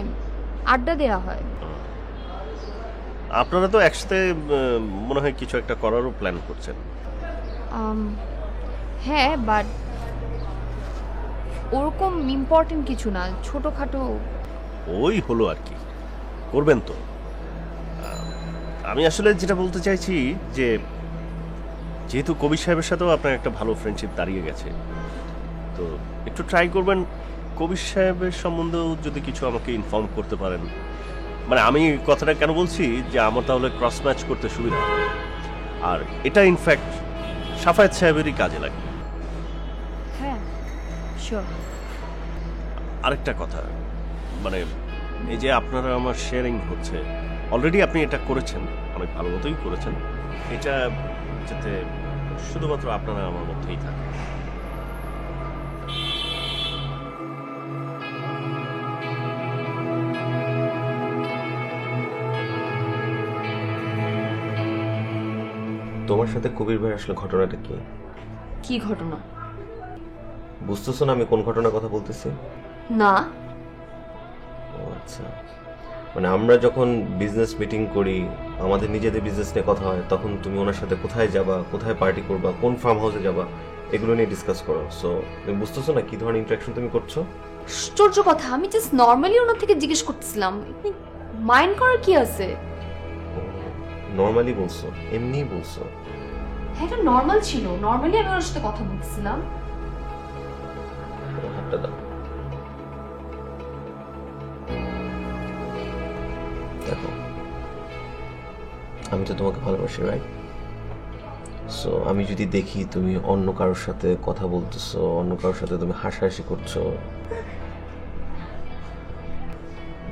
আড্ডা দেওয়া হয়। আপনারা তো একসাথে মনে হয় কিছু একটা করারও প্ল্যান করছেন। হ্যাঁ বাট ওরকম ইম্পর্টেন্ট কিছু না, ছোটোখাটো। ওই হলো আর কি, করবেন তো। আমি আসলে যেটা বলতে চাইছি যে যেহেতু কবির সাহেবের সাথেও আপনার একটা ভালো ফ্রেন্ডশিপ দাঁড়িয়ে গেছে, তো একটু ট্রাই করবেন কবির সাহেবের সম্বন্ধেও যদি কিছু আমাকে ইনফর্ম করতে পারেন। মানে আমি কথাটা কেন বলছি যে আমার তাহলে ক্রস ম্যাচ করতে সুবিধা হবে, আর এটা ইনফ্যাক্ট সাফায়েত সাহেবেরই কাজে লাগে। হ্যাঁ শিওর। আরেকটা কথা, মানে এই যে আপনারা আমার শেয়ারিং হচ্ছে, অলরেডি আপনি এটা করেছেন, অনেক ভালো মতোই করেছেন। এটা যাতে শুধুমাত্র আপনারা আমার মধ্যেই থাকে। তোমার সাথে কবির ভাই আসলে ঘটনাটা কি? কি ঘটনা? বুঝতেছো না আমি কোন ঘটনার কথা বলতেছি? না। ও আচ্ছা, মানে আমরা যখন বিজনেস মিটিং করি, আমাদের নিজেদের বিজনেস নিয়ে কথা হয়, তখন তুমি ওনার সাথে কোথায় যাবা, কোথায় পার্টি করবা, কোন ফার্ম হাউসে যাবা, এগুলো নিয়ে ডিসকাস করো। সো তুমি বুঝতেছো না কি ধরনের ইন্টারাকশন তুমি করছো? আশ্চর্য কথা, আমি জাস্ট নর্মালি ওনার থেকে জিজ্ঞেস করতেছিলাম, মাইন্ড করার কি আছে? নর্মালি বলছো? এমনি বলছো? হ্যাঁ এটা নর্মাল ছিল, নর্মালি আমি ওনার সাথে কথা বলতেছিলাম। হাতটা দাও। দেখো আমি তো তোমাকে ভালোবাসি, রাইট? সো আমি যদি দেখি তুমি অন্য কারোর সাথে কথা বলতেছো, অন্য কারোর সাথে তুমি হাসাহাসি করছো,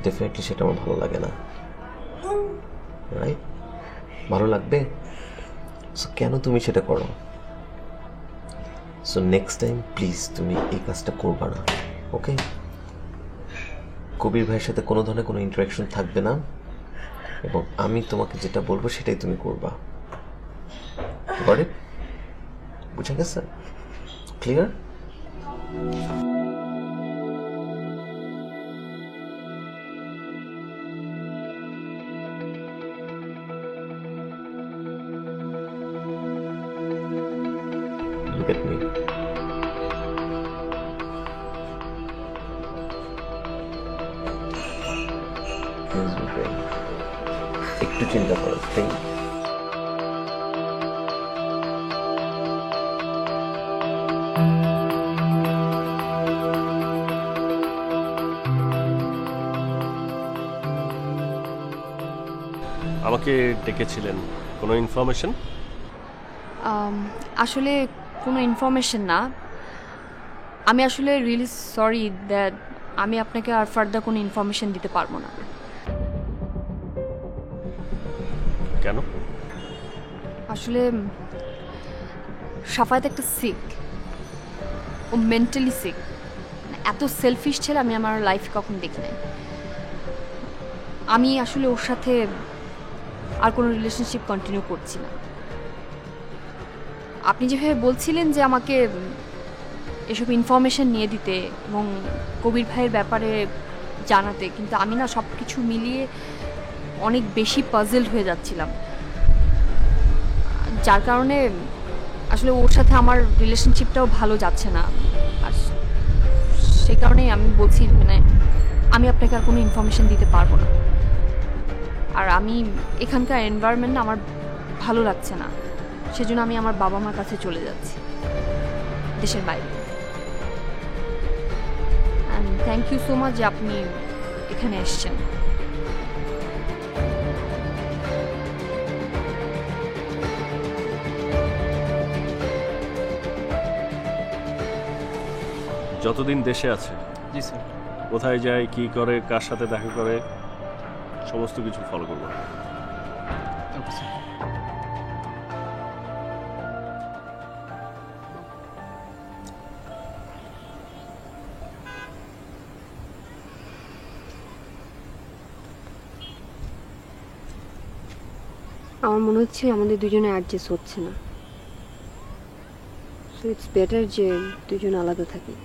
ডেফিনেটলি সেটা আমার ভালো লাগে না, রাইট? ভালো লাগবে? সো কেন তুমি সেটা করো? সো নেক্সট টাইম প্লিজ তুমি এই কাজটা করবা না, ওকে? কবির ভাইয়ের সাথে কোনো ধরনের কোনো ইন্টারাকশন থাকবে না, এবং আমি তোমাকে যেটা বলবো সেটাই তুমি করবা। Got it? বুঝে গেছে? Clear? Look at me. Please be brave. একটু চিন্তা করো, প্লিজ। আমাকে ডেকেছিলেন কোনো ইনফরমেশন? আসলে কোনো ইনফরমেশন না, আমি আসলে রিয়েলি সরি দ্যাট আমি আপনাকে আর ফার্দার কোনো ইনফরমেশন দিতে পারবো না। কেন? আসলে সাফায়াত একটা সিক, ও মেন্টালি সিক। এত সেলফিশ ছেলে আমি আমার লাইফে কখনো দেখি নাই। আমি আসলে ওর সাথে আর কোনো রিলেশনশিপ কন্টিনিউ করছি না। আপনি যেভাবে বলছিলেন যে আমাকে এসব ইনফরমেশন নিয়ে দিতে এবং কবির ভাইয়ের ব্যাপারে জানাতে, কিন্তু আমি না সব কিছু মিলিয়ে অনেক বেশি পাজলড হয়ে যাচ্ছিলাম, যার কারণে আসলে ওর সাথে আমার রিলেশনশিপটাও ভালো যাচ্ছে না। আর সেই কারণেই আমি বলছি মানে আমি আপনাকে আর কোনো ইনফরমেশন দিতে পারবো না। আর আমি এখানকার এনভায়রনমেন্ট আমার ভালো লাগছে না, সেজন্য আমি আমার বাবা মার কাছে চলে যাচ্ছি দেশের বাইরে। And thank you so much যে আপনি এখানে এসছেন। যতদিন দেশে আছে জি স্যার। কোথায় যায়, কি করে, কার সাথে দেখা করে, সমস্ত কিছু ফলো করবো। Okay sir. আমার মনে হচ্ছে আমাদের দুজনে অ্যাডজাস্ট হচ্ছে না, সো ইটস বেটার যে দুজন আলাদা থাকি।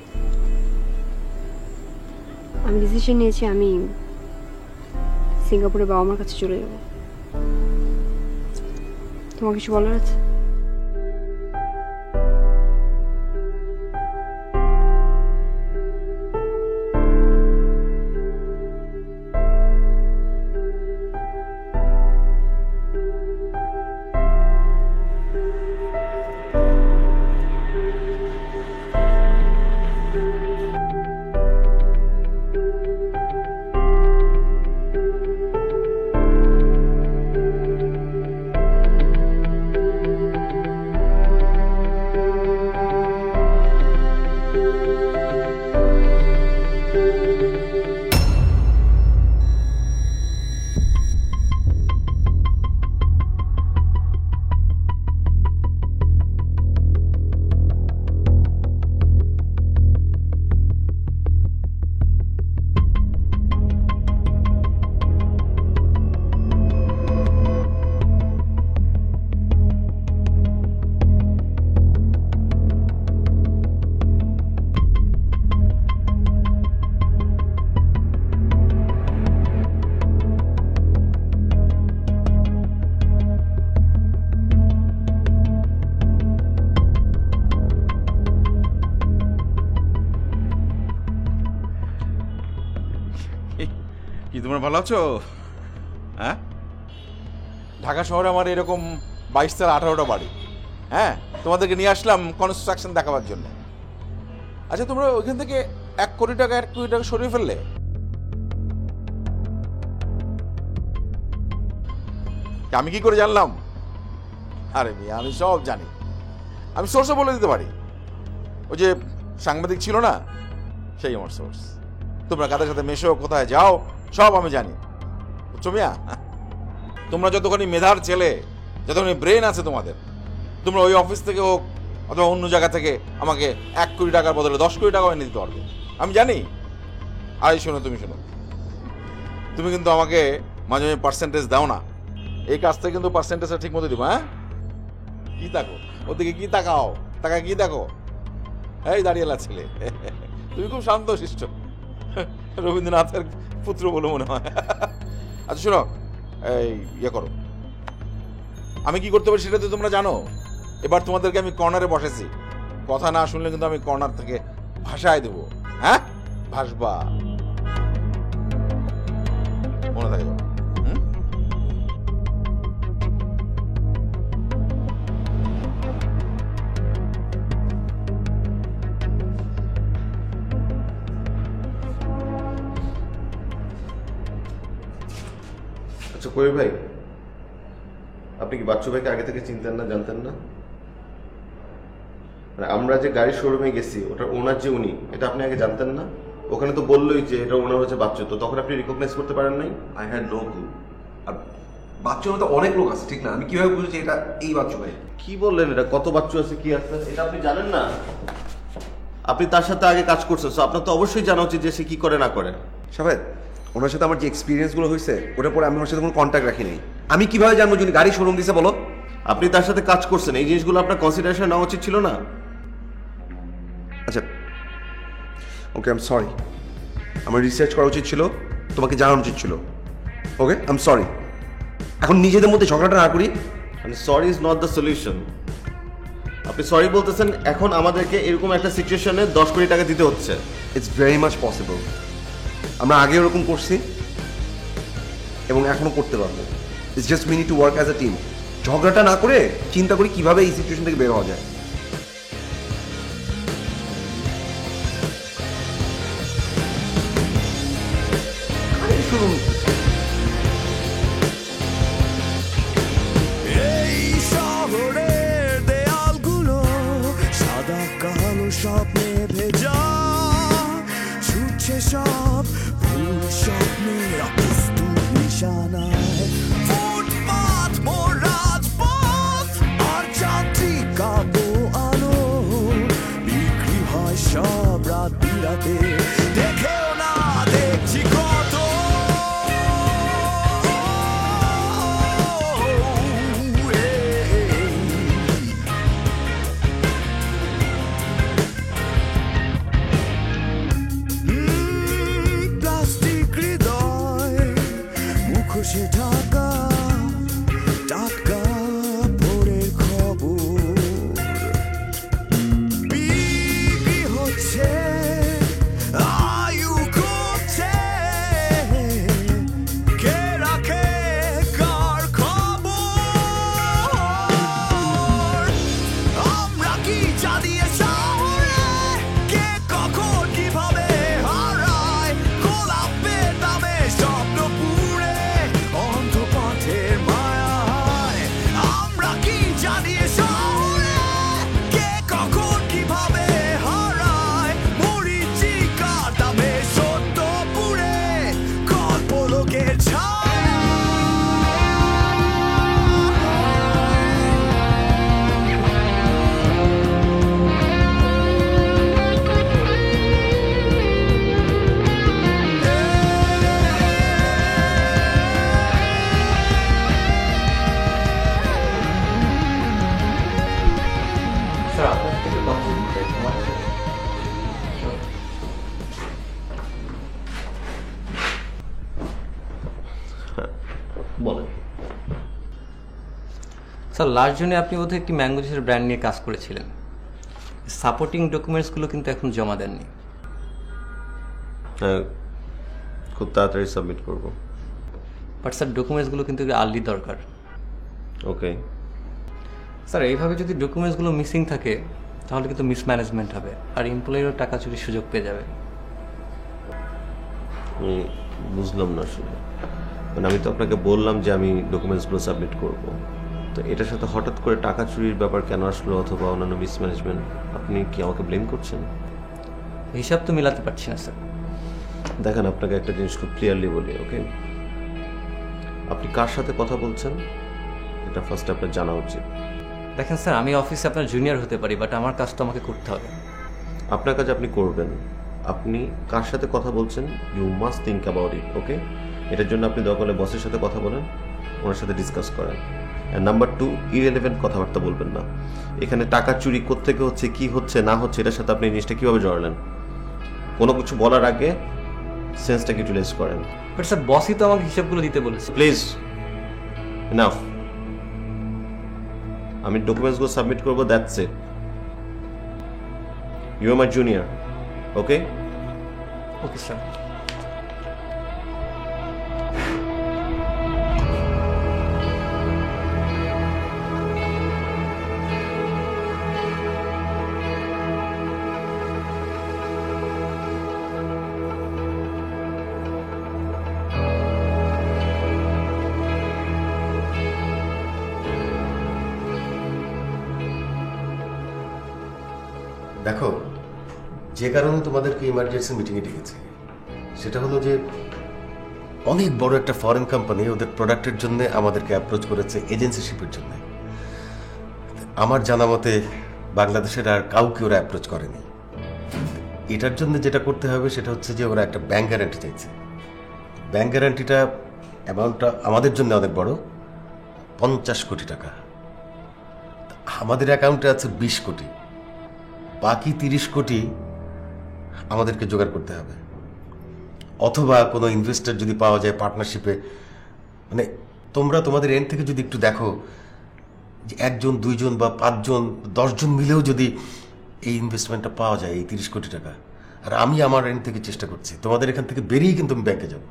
আমি ডিসিশন নিয়েছি আমি সিঙ্গাপুরে বাবা মার কাছে চলে যাব। তোমার কিছু বলার আছে? কি তোমরা ভালো আছো? হ্যাঁ, ঢাকা শহরে আমার এরকম 22-18টা বাড়ি। হ্যাঁ, তোমাদেরকে নিয়ে আসলাম কনস্ট্রাকশন দেখাবার জন্য। আচ্ছা, তোমরা ওইখান থেকে 1 কোটি টাকা সরিয়ে ফেললে? আমি কি করে জানলাম? আরে মিয়া, আমি সব জানি। আমি সোর্সও বলে দিতে পারি। ওই যে সাংবাদিক ছিল না, সেই আমার সোর্স। তোমরা কাদের সাথে মেশো, কোথায় যাও, সব আমি জানি। বুঝছো মিয়া? তোমরা যতখানি মেধার ছেলে, যতখানি ব্রেন আছে তোমাদের, তোমরা ওই অফিস থেকে হোক অথবা অন্য জায়গা থেকে আমাকে 1 কোটি টাকার বদলে 10 কোটি টাকাও এনে দিতে পারবে, আমি জানি। আর এই শোনো, তুমি শোনো, তুমি কিন্তু আমাকে মাঝে মাঝে পার্সেন্টেজ দাও না। এই কাজটা কিন্তু পার্সেন্টেজটা ঠিক মতো দিব। হ্যাঁ, কি তাকো ওদিকে, কি তাকাও, টাকা কি দেখো? এই দাঁড়িয়েলা ছেলে, তুমি খুব শান্ত শিষ্ট, রবীন্দ্রনাথের পুত্র বলে মনে হয়। আচ্ছা শোনো, এই ইয়ে করো, আমি কি করতে পারি সেটা তো তোমরা জানো। এবার তোমাদেরকে আমি কর্নারে বসেছি, কথা না শুনলে কিন্তু আমি কর্নার থেকে ভাষায় দেবো। হ্যাঁ, ভাসবা, মনে থাকে। আচ্ছা কবির ভাই, আপনি কি বাচ্চু ভাইকে আগে থেকে চিনতেন না, জানতেন না? মানে আমরা যে গাড়ির শোরুমে গেছি, ওটার ওনার যে উনি, এটা আপনি আগে জানতেন না? ওখানে তো বললোই যে এটা ওনার হচ্ছে বাচ্চু, তো তখন আপনি রিকগনাইজ করতে পারেন নাই? I had no clue. আর বাচ্চুর মতো অনেক লোক আছে, ঠিক না? আমি কিভাবে বুঝেছি এটা এই বাচ্চু ভাই? কি বললেন, এটা কত বাচ্চু আছে, কি আছে, এটা আপনি জানেন না? আপনি তার সাথে আগে কাজ করছেন, তো আপনার তো অবশ্যই জানা উচিত যে সে কি করে না করে। শাফেদ, ওনার সাথে আমার যে এক্সপিরিয়েন্সগুলো হয়েছে ওটার পরে আমি ওনার সাথে কোনো কন্ট্যাক্ট রাখি নাই। আমি কিভাবে জানবো যিনি গাড়ি শোরুম দিছে? বলো। আপনি তার সাথে কাজ করছেন, এই জিনিসগুলো আপনার কনসিডারেশন নেওয়া উচিত ছিল না? আচ্ছা ওকে, আই এম সরি। আমার রিসার্চ করা উচিত ছিল, তোমাকে জানানো উচিত ছিল। ওকে, আই এম সরি। এখন নিজেদের মধ্যে ঝগড়াটা না করি। Sorry is not the solution. আপনি সরি বলতেছেন, এখন আমাদেরকে এরকম একটা সিচুয়েশনে 10 কোটি টাকা দিতে হচ্ছে। It's very much possible. আমরা আগে ওরকম করছি এবং এখনো করতে পারবো। It's just we need to work as a team. ঝগড়াটা না করে চিন্তা করি কিভাবে এই সিচুয়েশন থেকে বের হওয়া যায়। শুনুন, এই শহরের দেয়ালগুলো সাদা কালো স্বপ্নে ভেজা, ছুটছে সব ভুল স্বপ্নে অপ্রস্তুত নিশানায়। ফুটপাত মোর রাজপথ আর যান্ত্রিক কাব্য আলো, বিক্রি হয় সব রাত বিরাতে। দেখেও না দেখছি কত প্লাস্টিক হৃদয়, মুখোশে ঢাকা টাটকা ভোরের খবর। বিক্রি হচ্ছে, আয়ু কমছে, কে রাখে কার খবর? আমরা কি জানি এ শহরে কে কখন কিভাবে হারায়? গোলাপের দামে স্বপ্ন পুড়ে অন্ধ পথের মায়ায়। আমরা কি জানি এ শহরে কে কখন কিভাবে হারায়? মরিচিকার দামে সত্য পুড়ে কল্পলোকের ছায়া। স্যার আপনার সাথে একটু কথা বলতে চাই, সময় আছে? বলেন। স্যার লাস্ট জনে আপনি বোধহয় একটি ম্যাঙ্গো জুসের ব্র্যান্ড নিয়ে কাজ করেছিলেন। সাপোর্টিং ডকুমেন্টসগুলো কিন্তু এখন জমা দেননি। হ্যাঁ, খুব তাড়াতাড়ি সাবমিট করব। বাট স্যার ডকুমেন্টসগুলো কিন্তু আর্লি দরকার। ওকে স্যার এইভাবে যদি ডকুমেন্টসগুলো মিসিং থাকে তাহলে কিন্তু মিসম্যানেজমেন্ট হবে, আর এমপ্লয়িরও টাকা চুরির সুযোগ পেয়ে যাবে। বুঝলাম না আসলে, মানে আমি তো আপনাকে বললাম যে আমি ডকুমেন্টসগুলো সাবমিট করব, তো এটার সাথে হঠাৎ করে টাকা চুরির ব্যাপার কেন আসলো, অথবা অন্যান্য মিসম্যানেজমেন্ট? আপনি কি আমাকে ব্লেম করছেন? হিসাব তো মিলাতে পারছি না স্যার। দেখেন, আপনাকে একটা জিনিস খুব ক্লিয়ারলি বলি, ওকে? আপনি কার সাথে কথা বলছেন এটা ফার্স্ট আপনার জানা উচিত। দেখেন স্যার, আমি অফিসে আপনার জুনিয়র হতে পারি, বাট আমার কাজ তো আমাকে করতে হবে। আপনার কাজ আপনি করবেন, আপনি কার সাথে কথা বলছেন you must think about it, okay? এটার জন্য আপনি দরকার হলে বসের সাথে কথা বলেন, ওনার সাথে ডিসকাস করেন। আর নাম্বার 2, ইরেলেভেন্ট কথাবার্তা বলবেন না। এখানে টাকা চুরি কোত্থেকে হচ্ছে, কি হচ্ছে না হচ্ছে, এটার সাথে আপনি জিনিসটা কীভাবে জড়ালেন? কোনো কিছু বলার আগে সেন্সটাকে ইউটিলাইজ করেন। বাট স্যার বসই তো আমাকে হিসাবগুলো দিতে বলেছে। Please enough. আমি ডকুমেন্টসগুলো সাবমিট করবো, that's it. You are my junior, okay? Okay sir. দেখো, যে কারণে তোমাদেরকে ইমার্জেন্সি মিটিংয়ে ডেকেছি সেটা হলো যে অনেক বড় একটা ফরেন কোম্পানি ওদের প্রোডাক্টের জন্য আমাদেরকে অ্যাপ্রোচ করেছে এজেন্সিশিপের জন্য। আমার জানা মতে বাংলাদেশের আর কাউকে ওরা অ্যাপ্রোচ করেনি। এটার জন্য যেটা করতে হবে সেটা হচ্ছে যে ওরা একটা ব্যাংক গ্যারান্টি চাইছে। ব্যাংক গ্যারান্টিটা অ্যামাউন্টটা আমাদের জন্য অনেক বড়, 50 কোটি টাকা। আমাদের অ্যাকাউন্টে আছে 20 কোটি, বাকি 30 কোটি আমাদেরকে জোগাড় করতে হবে। অথবা কোনো ইনভেস্টর যদি পাওয়া যায় পার্টনারশিপে, মানে তোমরা তোমাদের এন্ড থেকে যদি একটু দেখো যে 1 জন 2 জন বা 5 জন 10 জন মিলেও যদি এই ইনভেস্টমেন্টটা পাওয়া যায়, এই 30 কোটি টাকা, আর আমি আমার এন্ড থেকে চেষ্টা করছি, তোমাদের এখান থেকে বেরিয়ে কিন্তু আমি ব্যাংকে যাব।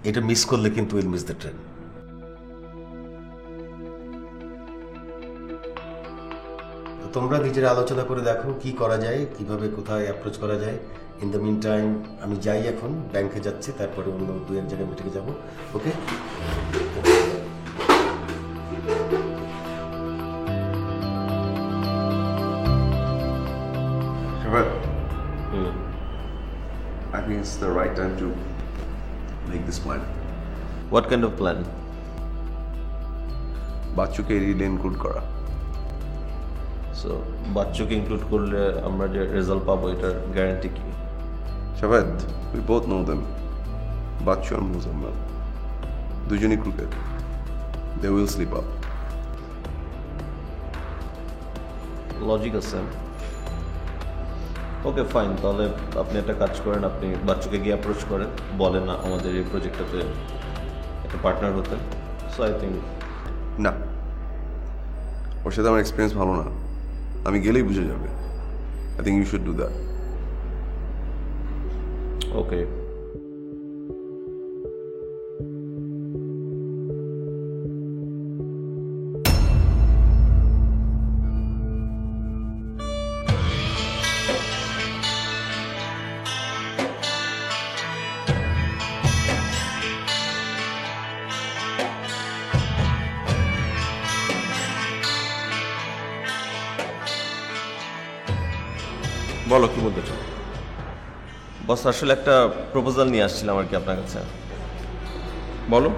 এটা মিস করলে কিন্তু উইল মিস দ্য ট্রেন। তোমরা নিজেরা আলোচনা করে দেখো কি করা যায়, কিভাবে কোথায় অ্যাপ্রোচ করা যায়। ইন দ্য মিন টাইম আমি যাই, এখন ব্যাংকে যাচ্ছি, তারপরে অন্য 2-1 জায়গায় মিটিংয়ে যাবো। ওকে? Shabbat, I think it's the right time to make this plan. What kind of plan? বাচ্চুকে রিড ইনক্লুড করা। সো বাচ্চুকে ইনক্লুড করলে আমরা যে রেজাল্ট পাবো এটার গ্যারান্টি কি? Shabbat, we both know them. Bachu and Muzammal. দুজনই crooked. They will slip up. Logic আছে। ওকে ফাইন, তাহলে আপনি একটা কাজ করেন, আপনি বাচ্চুকে গিয়ে অ্যাপ্রোচ করেন, বলেন না আমাদের এই প্রজেক্টটাতে একটা পার্টনার হতেন। সো আই থিঙ্ক না, ওর সাথে আমার এক্সপিরিয়েন্স ভালো না, আমি গেলেই বুঝে যাবে। I think you should do that. Okay. বলো কি বলতে চাও? বস আসলে একটা প্রপোজাল নিয়ে আসছিলাম আর কি আপনার কাছে। বলো।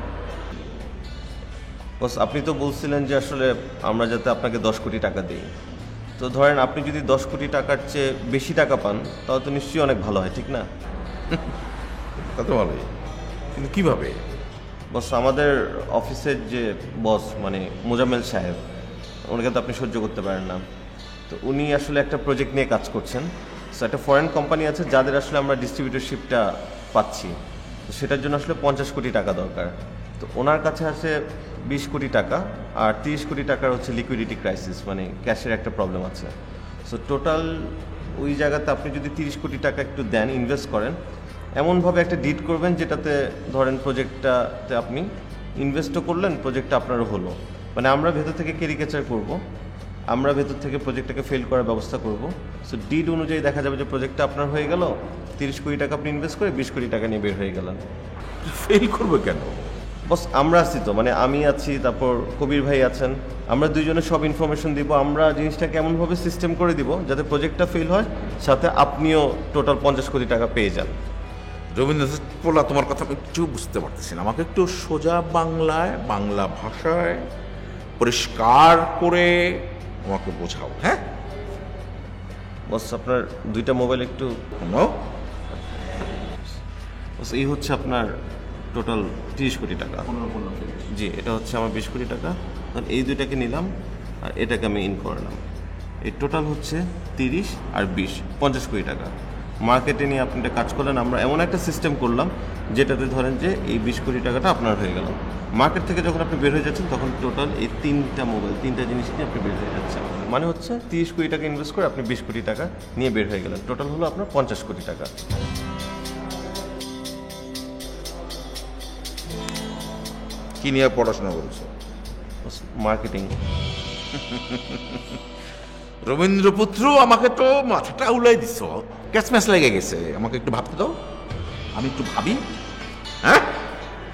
বস আপনি তো বলছিলেন যে আসলে আমরা যাতে আপনাকে 10 কোটি টাকা দিই, তো ধরেন আপনি যদি 10 কোটি টাকার চেয়ে বেশি টাকা পান তাহলে তো নিশ্চয়ই অনেক ভালো হয়, ঠিক না? তা তো ভালোই, কিন্তু কিভাবে? বস আমাদের অফিসের যে বস মানে মোজাম্মেল সাহেব, ওনাকে তো আপনি সহ্য করতে পারেন না। তো উনি আসলে একটা প্রজেক্ট নিয়ে কাজ করছেন। সো একটা ফরেন কোম্পানি আছে যাদের আসলে আমরা ডিস্ট্রিবিউটরশিপটা পাচ্ছি, তো সেটার জন্য আসলে 50 কোটি টাকা দরকার। তো ওনার কাছে আছে 20 কোটি টাকা, আর 30 কোটি টাকার হচ্ছে লিকুইডিটি ক্রাইসিস, মানে ক্যাশের একটা প্রবলেম আছে। সো টোটাল ওই জায়গাতে আপনি যদি 30 কোটি টাকা একটু দেন, ইনভেস্ট করেন, এমনভাবে একটা ডিড করবেন যেটাতে ধরেন প্রজেক্টটাতে আপনি ইনভেস্টও করলেন, প্রজেক্টটা আপনারও হলো। মানে আমরা ভেতর থেকে ক্যারিকেচার করব, আমরা ভেতর থেকে প্রজেক্টটাকে ফেল করার ব্যবস্থা করব। সো ডিড অনুযায়ী দেখা যাবে যে প্রজেক্টটা আপনার হয়ে গেল, 30 কোটি টাকা আপনি ইনভেস্ট করে 20 কোটি টাকা নিয়ে বের হয়ে গেলেন। ফেল করবে কেন? বস আমরা আছি তো, মানে আমি আছি, তারপর কবির ভাই আছেন, আমরা দুইজনে সব ইনফরমেশন দিব। আমরা জিনিসটাকে এমনভাবে সিস্টেম করে দিব যাতে প্রজেক্টটা ফেল হয়, সাথে আপনিও টোটাল 50 কোটি টাকা পেয়ে যান। রবীন্দ্রনাথ পোলা, তোমার কথা আমি একটু বুঝতে পারতেছি না। আমাকে একটু সোজা বাংলায়, বাংলা ভাষায় পরিষ্কার করে আমাকে বোঝাও। হ্যাঁ বস আপনার 2টা মোবাইল একটু নো, এই হচ্ছে আপনার টোটাল 30 কোটি টাকা। জি, এটা হচ্ছে আমার 20 কোটি টাকা। আর এই দুইটাকে নিলাম আর এটাকে আমি ইন করলাম, এই টোটাল হচ্ছে 30 আর 20, 50 কোটি টাকা। মার্কেটে নিয়ে আপনি এটা কাজ করলেন, আমরা এমন একটা সিস্টেম করলাম যেটাতে ধরেন যে এই 20 কোটি টাকাটা আপনার হয়ে গেল। মার্কেট থেকে যখন আপনি বের হয়ে যাচ্ছেন তখন টোটাল এই 3টা মোবাইল, 3টা জিনিস নিয়ে আপনি বের হয়ে যাচ্ছেন। মানে হচ্ছে 30 কোটি টাকা ইনভেস্ট করে আপনি 20 কোটি টাকা নিয়ে বের হয়ে গেলেন। টোটাল হলো আপনার 50 কোটি টাকা। কি নিয়ে পড়াশোনা করেছো? মার্কেটিং। রবীন্দ্রপুত্র, আমাকে তো মাথাটা উলাই দিছ, ক্যাচ ম্যাচ লেগে গেছে। আমাকে একটু ভাবতে দাও, আমি একটু ভাবি। হ্যাঁ,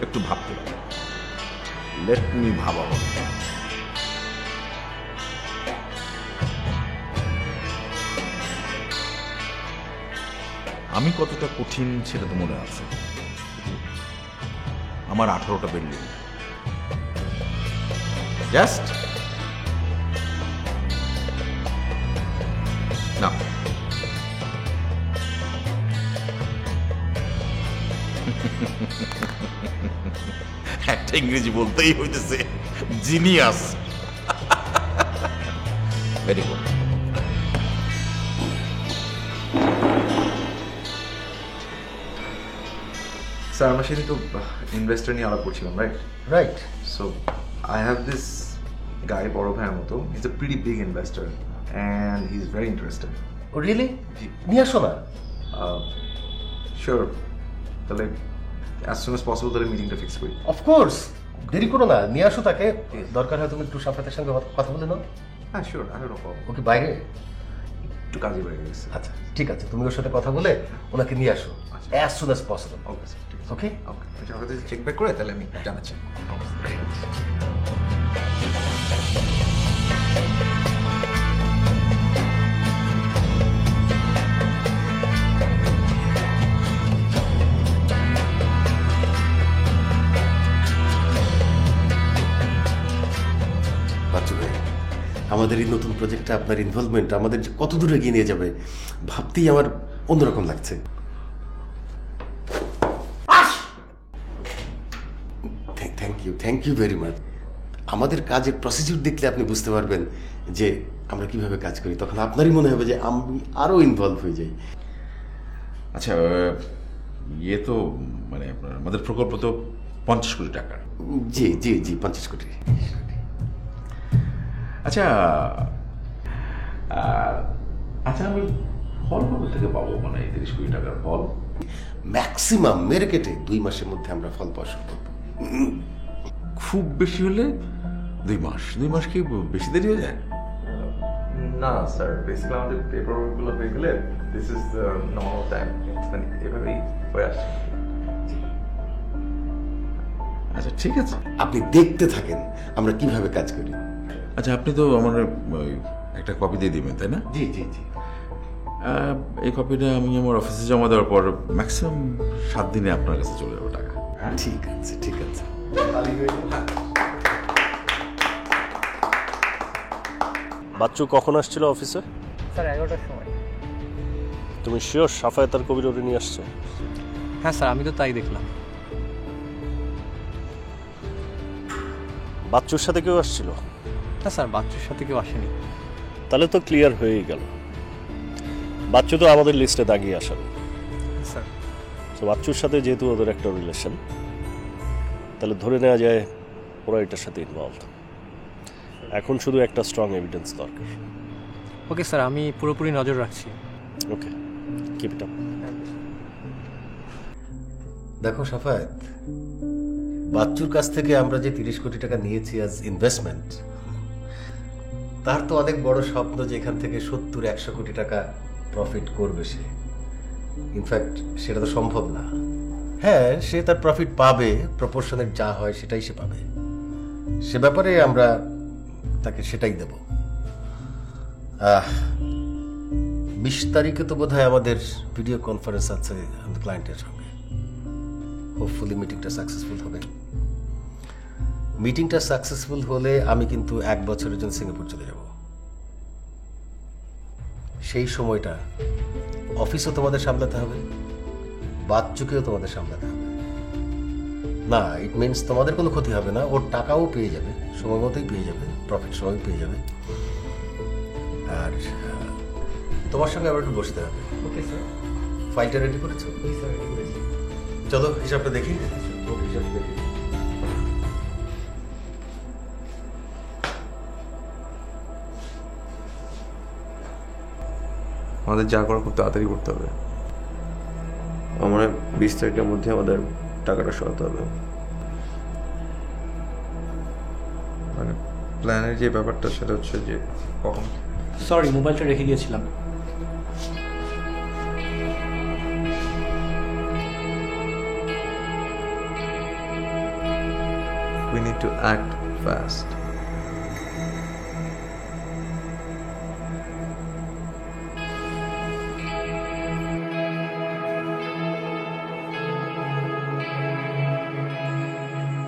একটু ভাবতে দাও, লেট মি ভাবা। আমি কতটা কঠিন সেটা তো মনে আছে। আমার 18টা বিল্ডিং, জাস্ট না। একটা ইংরেজি বলতেই হইতেছে, জিনিয়াস। Very good. স্যার আমরা সেদিন তো ইনভেস্টর নিয়ে আলাপ করছিলাম, right? Right. So I have this guy, বড় ভাইয়ের মতো। Is a pretty big investor and he is very interested. Oh really? নিয়ে আসো না। শিওর, তাহলে অ্যাজ সুন অ্যাজ পসিবল তাহলে মিটিংটা ফিক্স করি। অফকোর্স, দেরি করো না, নিয়ে আসো তাকে। দরকার হয় তুমি একটু সাফাতের সঙ্গে কথা বলে নাও। হ্যাঁ শিওর, আরে রকম। ওকে বাইরে একটু কাজে বাইরে গেছে। আচ্ছা ঠিক আছে, তুমি ওর সাথে কথা বলে ওনাকে নিয়ে আসো as soon as possible. Okay sir, ঠিক আছে। ওকে ওকে, আমি সবার কাছে চেক ব্যাক করে তাহলে আমি জানাচ্ছি। বাচ্চু ভাই, আমাদের এই নতুন প্রজেক্টে আপনার ইনভলভমেন্ট আমাদের যে কত দূরে এগিয়ে নিয়ে যাবে ভাবতেই আমার অন্যরকম লাগছে। Thank you very much. আমাদের কাজের প্রসিডিউর দেখলে আপনি বুঝতে পারবেন যে আমরা কিভাবে কাজ করি, তখন আপনারই মনে হবে যে আমি আরো ইনভলভ হয়ে যাই। আচ্ছা, ইয়ে তো মানে আপনার আমাদের প্রকল্প তো 50 কোটি টাকা। জি জি জি, 50 কোটি। আচ্ছা আচ্ছা, আমি ফল কবে থেকে পাবো? মানে 30 কোটি টাকার ফল ম্যাক্সিমাম মেরে কেটে 2 মাসের মধ্যে আমরা ফল পাওয়া শুরু করবো। খুব বেশি হলে 2 মাস। 2 মাস কি বেশি দেরি হয়ে যায়? না স্যার, বেসিক্যালি আমাদের পেপার ওয়ার্কগুলো হয়ে গেলে this is the normal time, মানে এভাবেই হয়ে আসছে। আচ্ছা ঠিক আছে, আপনি দেখতে থাকেন আমরা কিভাবে কাজ করি। আচ্ছা, আপনি তো আমার ওই একটা কপি দিয়ে দিবেন, তাই না? জি জি জি। এই কপিটা আমি আমার অফিসে জমা দেওয়ার পর ম্যাক্সিমাম 7 দিনে আপনার কাছে চলে যাবে টাকা। ঠিক আছে ঠিক আছে। বাচ্চু কখন আসছিল অফিসে? স্যার 11টার সময়। তুমি শিওর সাফায়েত আর কবির ওরে নিয়ে আসছে? হ্যাঁ স্যার, আমি তো তাই দেখলাম। বাচ্চুর সাথে কেউ আসছিল? না স্যার, বাচ্চুর সাথে কেউ আসেনি। তাহলে তো ক্লিয়ার হয়েই গেল, বাচ্চু তো আমাদের লিস্টে দাগিয়ে আসাবে। স্যার তো বাচ্চুর সাথে যেহেতু ওদের একটা রিলেশন, তাহলে ধরে নেওয়া যায় ওরা এটার সাথে ইনভলভ। এখন শুধু একটা স্ট্রং এভিডেন্স দরকার। ওকে স্যার, আমি পুরোপুরি নজর রাখছি। ওকে, কিপ ইট আপ। দেখো সাফায়েত, বাচ্চুর কাছ থেকে আমরা যে 30 কোটি টাকা নিয়েছি অ্যাজ ইনভেস্টমেন্ট, তার তো অনেক বড় স্বপ্ন যে এখান থেকে 70-100 কোটি টাকা প্রফিট করবে সে। ইনফ্যাক্ট সেটা তো সম্ভব না। হ্যাঁ, সে তার প্রফিট পাবে, প্রপোর্শনের যা হয় সেটাই সে পাবে। সে ব্যাপারে আমরা তাকে সেটাই দেব। 20 তারিখে তো বোধহয় আমাদের ভিডিও কনফারেন্স আছে আমাদের ক্লায়েন্টের সঙ্গে। হোপফুলি মিটিংটা সাকসেসফুল হবে। মিটিংটা সাকসেসফুল হলে আমি কিন্তু 1 বছরের জন্য সিঙ্গাপুর চলে যাব। সেই সময়টা অফিসও তোমাদের সামলাতে হবে, বাচ্চুকেও তোমাদের সামলাতে হবে। না, ইট মিনস তোমাদের কোনো ক্ষতি হবে না, ওর টাকাও পেয়ে যাবে, সময় মতোই পেয়ে যাবে, প্রফিট সময় পেয়ে যাবে। আর তোমার সঙ্গে আবার একটু বসতে হবে। Okay sir. ফাইলটা রেডি করেছো? স্যার রেডি করেছি। চলো হিসাবটা দেখি। হিসাবটা দেখি। আমাদের যা করা খুব তাড়াতাড়ি করতে হবে। আমার 20 তারিখের মধ্যে আমাদের টাকাটা সরাতে হবে। মানে প্ল্যানের যে ব্যাপারটা সেটা হচ্ছে যে কখন সরি, মোবাইলটা রেখে গিয়েছিলাম। we need to act fast.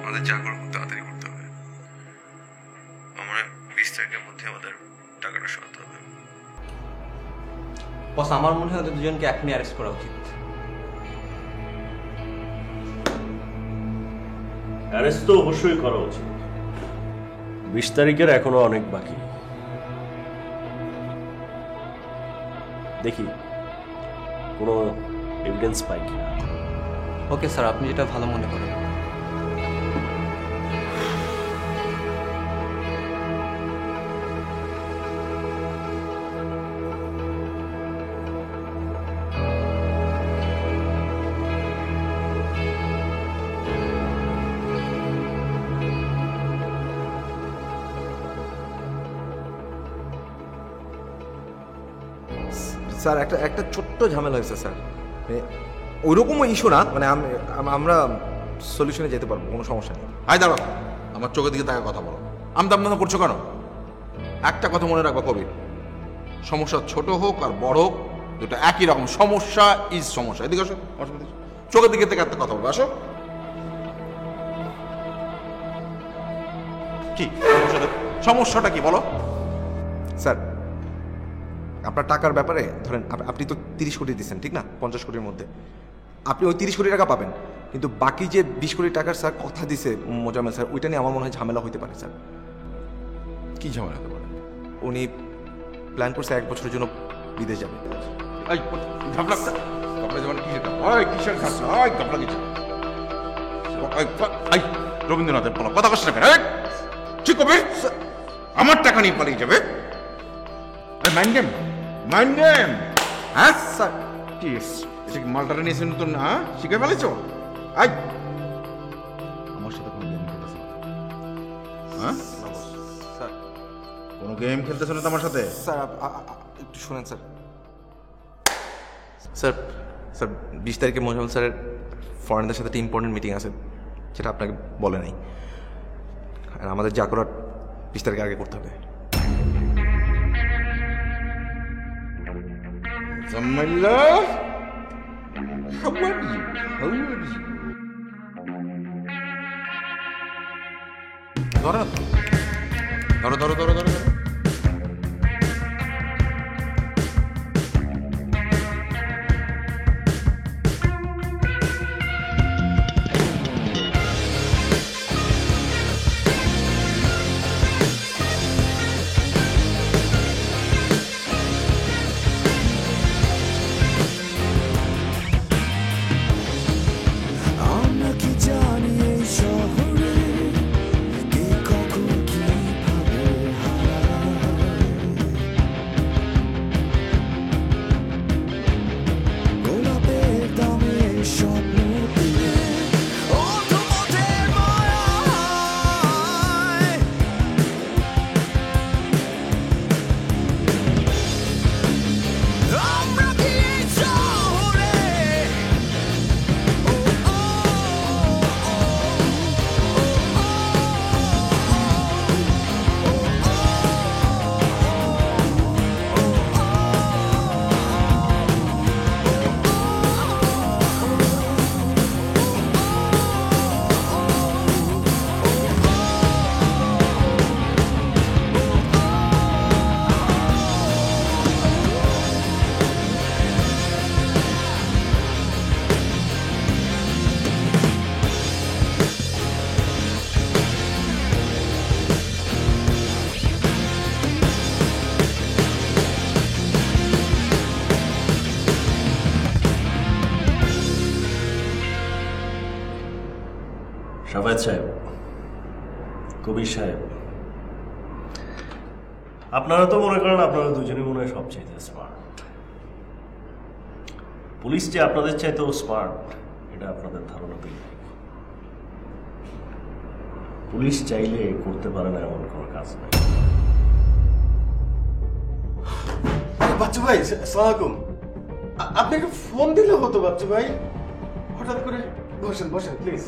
আমাদের যা করা খুব তাড়াতাড়ি করতে হবে। আমার 20 তারিখের মধ্যে আমাদের টাকাটা সরাতে হবে। বস, আমার মনে হয় ওদের দুজনকে এখনই অ্যারেস্ট করা উচিত। অ্যারেস্ট তো অবশ্যই করা উচিত। 20 তারিখের এখনো অনেক বাকি। দেখি কোনো এভিডেন্স পাই কিনা। ওকে স্যার, আপনি যেটা ভালো মনে করেন। স্যার একটা ছোট্ট ঝামেলা হয়েছে স্যার, ওইরকমও ইস্যু না, মানে আমরা সলিউশনে যেতে পারবো, কোনো সমস্যা নেই। আয় দাঁড়াও, আমার চোখের দিকে তাকে কথা বলো। আমদামদামা করছো কেন? একটা কথা মনে রাখবা কবির, সমস্যা ছোট হোক আর বড় হোক, দুটো একই রকম। সমস্যা ইজ সমস্যা। এদিকে আসো, চোখের দিকে থেকে একটা কথা বলবো। আসো। কি সমস্যাটা কি বলো? স্যার, আপনার টাকার ব্যাপারে ধরেন আপনি তো 30 কোটি দিচ্ছেন, ঠিক না? 50 কোটির মধ্যে আপনি ওই 30 কোটি টাকা পাবেন, কিন্তু বাকি যে 20 কোটি টাকার স্যার কথা দিছে মোজাম্মেল স্যার, ওইটা নিয়ে আমার মনে হয় ঝামেলা হতে পারে স্যার। কি ঝামেলা হতে পারে? উনি প্ল্যান করছে 1 বছরের জন্য বিদেশ যাবে। রবীন্দ্রনাথের বলো কথা কষ্ট টাকা ঠিক হবে। আমার টাকা নিয়ে পালিয়ে যাবে। Mind game, mind game. হ্যাঁ স্যার, কি মালটারে নিয়েছে নতুন? হ্যাঁ, শিখে ফেলেছ? আই আমার সাথে কোনো গেম খেলতেছে? হ্যাঁ স্যার, কোনো গেম খেলতেছ না তোমার সাথে? স্যার একটু শুনেন স্যার। স্যার স্যার 20 তারিখে মোজাম্মেল স্যারের ফরেনদের সাথে একটা ইম্পর্টেন্ট মিটিং আছে, যেটা আপনাকে বলে নাই। আর আমাদের যা করার 20 তারিখের আগে করতে হবে। Zamilla, how are you? How are you? ধরো ধরো ধরো ধরো ধরো ধরো। আমরা কি জানি এই শহরে কে কখন কিভাবে হারায় সাফায়েত সাহেব, কবির সাহেব, আপনারা তো মনে করেন আপনারা দুজনেই মনে হয় সবচেয়ে স্মার্ট। পুলিশ যে আপনাদের চাইতেও স্মার্ট এটা আপনাদের ধারণাতেই নেই। পুলিশ চাইলে করতে পারে না এমন কোনো কাজ নাই। বাচ্চু ভাই, আসসালামু আলাইকুম। আপনি একটু ফোন দিলে হতো বাচ্চু ভাই, হঠাৎ করে। বসেন বসেন প্লিজ।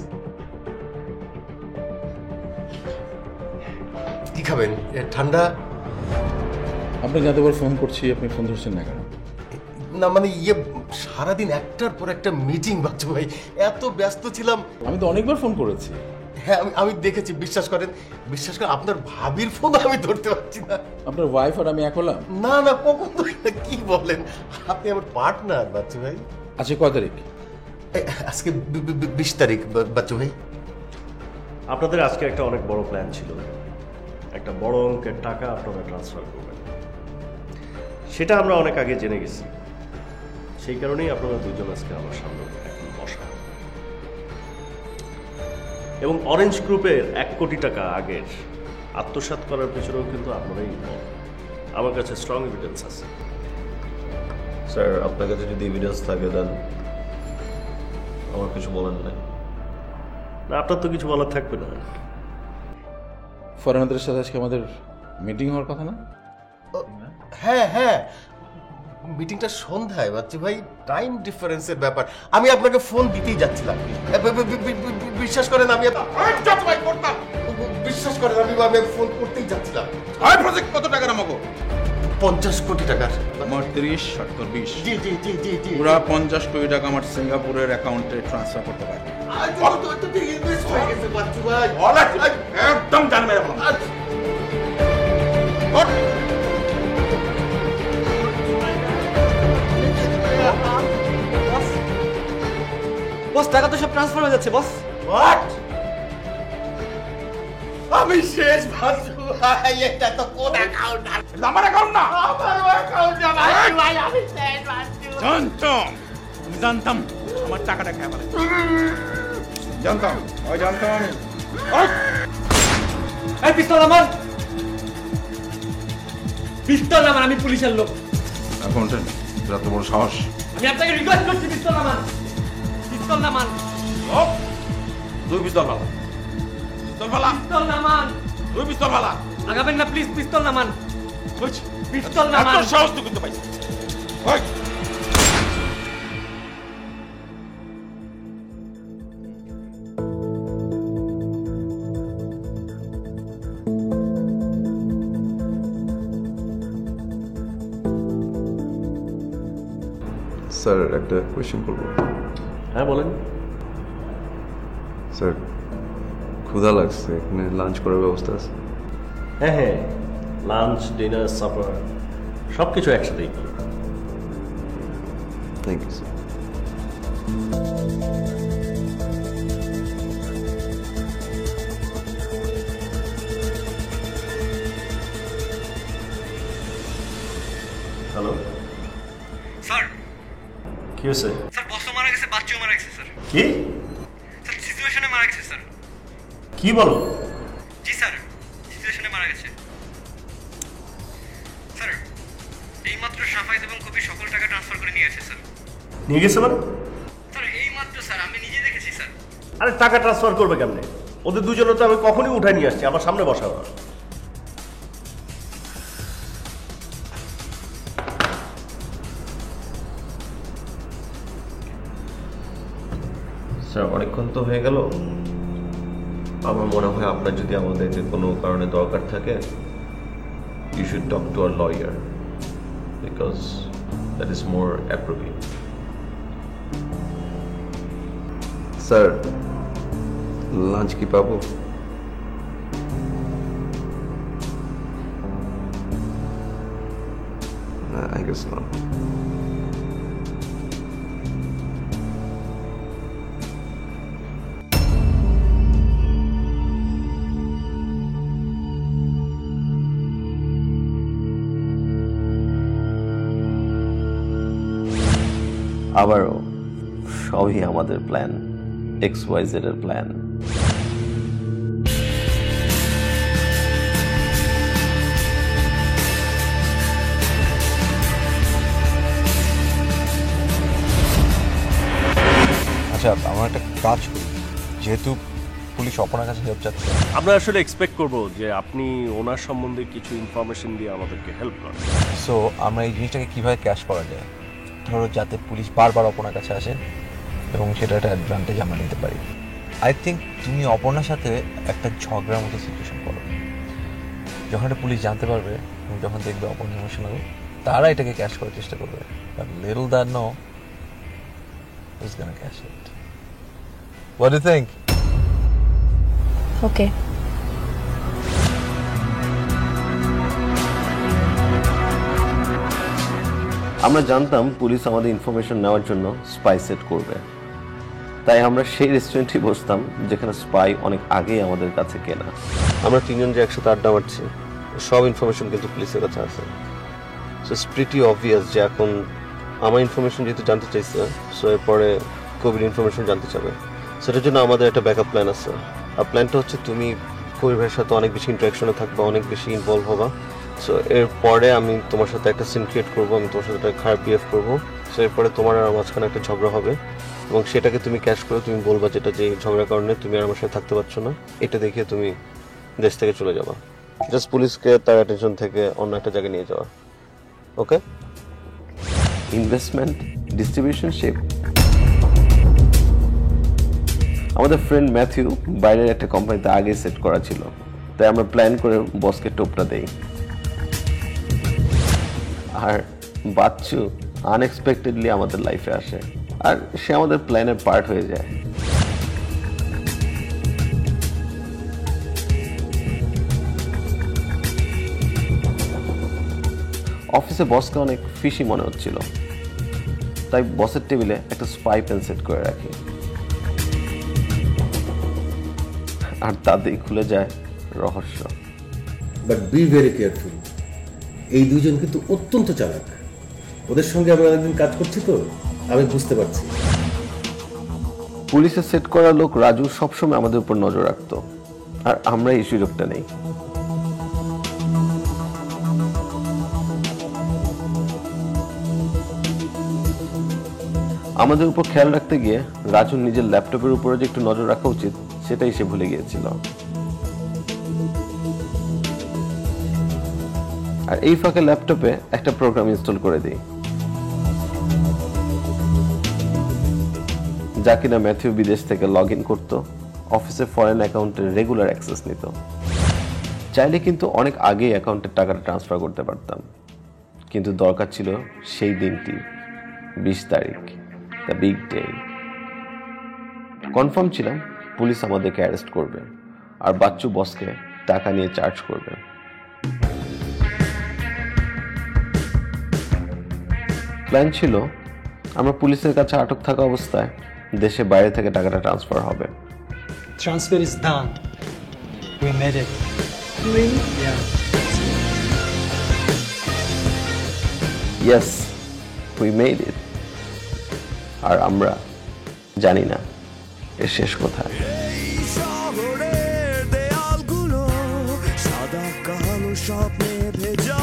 কি খাবেন? ঠান্ডা? আপনাকে এতবার ফোন করছি, আপনি ফোন ধরছেন না কেন? না মানে সারাদিন একটার পর একটা মিটিং বাচ্চু ভাই, এত ব্যস্ত ছিলাম। আমি তো অনেকবার ফোন করেছি। হ্যাঁ আমি দেখেছি, বিশ্বাস করেন আপনার ভাবির ফোন আমি ধরতে পারছি না। আপনার ওয়াইফ আর আমি এক হলাম? না না, কখন কি বলেন, আপনি আমার পার্টনার বাচ্চু ভাই। আজকে কয় তারিখ? আজকে 20 তারিখ বাচ্চু ভাই। আপনাদের আজকে একটা অনেক বড় প্ল্যান ছিল, একটা বড় অঙ্কের টাকা আপনারা ট্রান্সফার করবেন। সেটা আমরা অনেক আগে জেনে গেছি, সেই কারণেই আপনারা দুজন আজকে আমার সামনে এখন বসা। এবং অরেঞ্জ গ্রুপের 1 কোটি টাকা আগের আত্মসাৎ করার পেছনেও কিন্তু আপনারাই ইনভলভ। আমার কাছে স্ট্রং এভিডেন্স আছে। স্যার, আপনার কাছে যদি এভিডেন্স থাকে দেন, আমার কিছু বলার নাই। না, আপনার তো কিছু বলার থাকবে না। ফরেনারদের সাথে আজকে আমাদের মিটিং হওয়ার কথা না? হ্যাঁ হ্যাঁ, মিটিংটা সন্ধ্যায় বাচ্চু ভাই, টাইম ডিফারেন্সের ব্যাপার। আমি আপনাকে ফোন দিতেই যাচ্ছিলাম। বিশ্বাস করেন আমি বিশ্বাস করেন আমি ফোন করতেই যাচ্ছিলাম। প্রজেক্ট কত টাকার আমাকে? 50 কোটি টাকার। আমার 30 70 20। জি জি জি জি জি, পুরা 50 কোটি টাকা আমার সিঙ্গাপুরের অ্যাকাউন্টে ট্রান্সফার করতে পারি। বাচ্চু ভাই একদম জান মেরে বললাম। বস, টাকা তো সব ট্রান্সফার হয়ে যাচ্ছে বস। হোয়াট? আমি শেষ বাচ্চু ভাই, এটা তো কোন অ্যাকাউন্ট? আমার অ্যাকাউন্ট না, আমার অ্যাকাউন্ট না ভাই, আমি শেষ বাচ্চু। জানতাম, আমি জানতাম আমার টাকাটা খেয়ে ফেলে। জানতাম আমি। এই পিস্তল আমার, পিস্তল আমার, আমি পুলিশের লোক। অ্যাকাউন্টেন্ট, এত বড় সাহস! আমি আপনাকে রিকোয়েস্ট করছি, পিস্তল নামান, পিস্তল নামান। দুই পিস্তল ফালা, পিস্তল ফালা, পিস্তল নামান, দুই পিস্তল ফালা। আগাবেন না প্লিজ, পিস্তল নামান। পিস্তল নামান। এত সাহস তো কিন্তু পাইছি। ওই স্যার, একটা কোয়েশ্চেন করবো। হ্যাঁ বলেন। স্যার, ক্ষুধা লাগছে, এখানে লাঞ্চ করার ব্যবস্থা আছে? হ্যাঁ হ্যাঁ, লাঞ্চ, ডিনার, সাপার সব কিছু একসাথেই। Thank you sir. Hello sir. কি হয়েছে? স্যার, বসও মারা গেছে, বাচ্চাও মারা গেছে স্যার। কি? স্যার, সিচুয়েশনে মারা গেছে স্যার। কি বলো? জি স্যার, সিচুয়েশনে মারা গেছে স্যার। এইমাত্র সাফায়েত এবং কবি সকল টাকা ট্রান্সফার করে নিয়ে গেছে স্যার। নিয়ে গেছে মানে? স্যার, এইমাত্র স্যার, আমি নিজে দেখেছি স্যার। আরে টাকা ট্রান্সফার করবে কেমনে? ওদের দুজনে তো আমি কখনই উঠাই নিয়ে আসছি, আমার সামনে বসা। স্যার, অনেকক্ষণ তো হয়ে গেল। আমার মনে হয় আপনার যদি আমাদেরকে কোনো কারণে দরকার থাকে, you should talk to a lawyer, because that is more appropriate. Sir, lunch কি পাবো? I guess not. আবারও সবই আমাদের প্ল্যান, XYZ এর প্ল্যান। আচ্ছা আমরা একটা কাজ করি, যেহেতু পুলিশ অপনার কাছে হেল্প চাচ্ছে, আমরা আসলে এক্সপেক্ট করব যে আপনি ওনার সম্বন্ধে কিছু ইনফরমেশন দিয়ে আমাদেরকে হেল্প করেন। সো আমরা এই জিনিসটাকে কীভাবে ক্যাশ করা যায়, ধরো যাতে পুলিশ বারবার অপনার কাছে আসে এবং সেটা একটা অ্যাডভান্টেজ আমরা নিতে পারি। আই থিঙ্ক তুমি অপর্ণার সাথে একটা ঝগড়ার মতো সিচুয়েশন করো, যখন একটা পুলিশ জানতে পারবে এবং যখন দেখবে অপর্ণা ইমোশনাল, তারা এটাকে ক্যাশ করার চেষ্টা করবে। But little that know who's gonna cash it. What do you think? Okay. আমরা জানতাম পুলিশ আমাদের ইনফরমেশন নেওয়ার জন্য স্পাই সেট করবে, তাই আমরা সেই রেস্টুরেন্টে বসতাম যেখানে স্পাই অনেক আগেই আমাদের কাছে কেনা। আমরা তিনজন যে একসাথে আড্ডা মারছি, সব ইনফরমেশন কিন্তু পুলিশের কাছে আছে। সো ইটস প্রিটি অবভিয়াস যে এখন আমার ইনফরমেশন যেহেতু জানতে চাইছে, সো এরপরে কবির ইনফরমেশন জানতে চাবে। সেটার জন্য আমাদের একটা ব্যাকআপ প্ল্যান আছে। আর প্ল্যানটা হচ্ছে তুমি কবির ভাইয়ের সাথে অনেক বেশি ইন্টারাকশনে থাকবা, অনেক বেশি ইনভলভ হবা। সো এরপরে আমি তোমার সাথে একটা সিন ক্রিয়েট করবো, আমি তোমার সাথে একটা খারাপ বিহেভ করবো। সো এরপরে তোমার আর মাঝখানে একটা ঝগড়া হবে এবং সেটাকে তুমি ক্যাশ করে তুমি বলবা যেটা যে ঝগড়ার কারণে তুমি আর আমার সাথে থাকতে পারছো না, এটা দেখে তুমি দেশ থেকে চলে যাবা। জাস্ট পুলিশকে তার অ্যাটেনশন থেকে অন্য একটা জায়গায় নিয়ে যাওয়া। ওকে? ইনভেস্টমেন্ট ডিস্ট্রিবিউশনশিপ। আমাদের ফ্রেন্ড ম্যাথিউ বাইরের একটা কোম্পানিতে আগে সেট করা ছিল, তাই আমরা প্ল্যান করে বসকে টোপটা দেই। আর বাচ্চু আনএক্সপেক্টেডলি আমাদের লাইফে আসে আর সে আমাদের প্ল্যানের পার্ট হয়ে যায়। অফিসে বসকে অনেক ফিশি মনে হচ্ছিল, তাই বসের টেবিলে একটা স্পাই পেন সেট করে রাখি। আর তাতেই খুলে যায় রহস্য। বাট বি ভেরি কেয়ারফুল, এই দুইজন কিন্তু অত্যন্ত চালাক। ওদের সঙ্গে আমি অনেকদিন কাজ করছি তো আমি বুঝতে পারছি। পুলিশের সেট করা লোক রাজু সবসময় আমাদের উপর নজর রাখতো, আর আমরা এই সুযোগটা নেই। আমাদের উপর খেয়াল রাখতে গিয়ে রাজুর নিজের ল্যাপটপের উপরে যে একটু নজর রাখা উচিত সেটাই সে ভুলে গিয়েছিল। আর এই ফাঁকে ল্যাপটপে একটা প্রোগ্রাম ইনস্টল করে দিই, যা কিনা ম্যাথিউ বিদেশ থেকে লগ ইন করতো, অফিসে ফরেন অ্যাকাউন্টের রেগুলার অ্যাক্সেস নিত। চাইলে কিন্তু অনেক আগেই অ্যাকাউন্টের টাকাটা ট্রান্সফার করতে পারতাম, কিন্তু দরকার ছিল সেই দিনটি, 20 তারিখ, দ্য বিগ ডে। কনফার্ম ছিলাম পুলিশ আমাদেরকে অ্যারেস্ট করবে আর বাচ্চু বসকে টাকা নিয়ে চার্জ করবে। প্ল্যান ছিল আমরা পুলিশের কাছে আটক থাকা অবস্থায় দেশে বাইরে থেকে টাকাটা ট্রান্সফার হবে। Transfer is done. We made it. Really? Yeah. Yes, we made it. আর আমরা জানি না এর শেষ কোথায়। শহরের দেয়ালগুলো সাদা কালো স্বপ্নে ভেজা,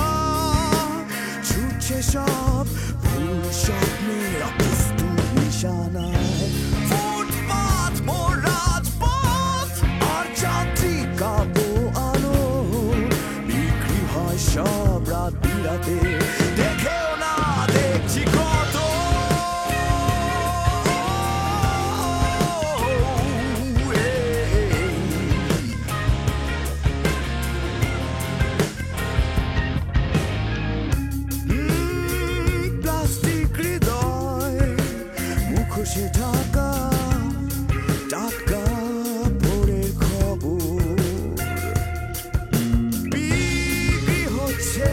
ছুটছে সব ভুল স্বপ্নের অপুষ্টু নিশানায়। ফুটপাত মোর রাজপথ আর যান্ত্রিক কাবু আলো, বিক্রি হয় সব রাত বিরাতে, দেখেও না দেখছি কত। মুখোশে ঢাকা টাটকা ভোরের খবর, বিক্রি হচ্ছে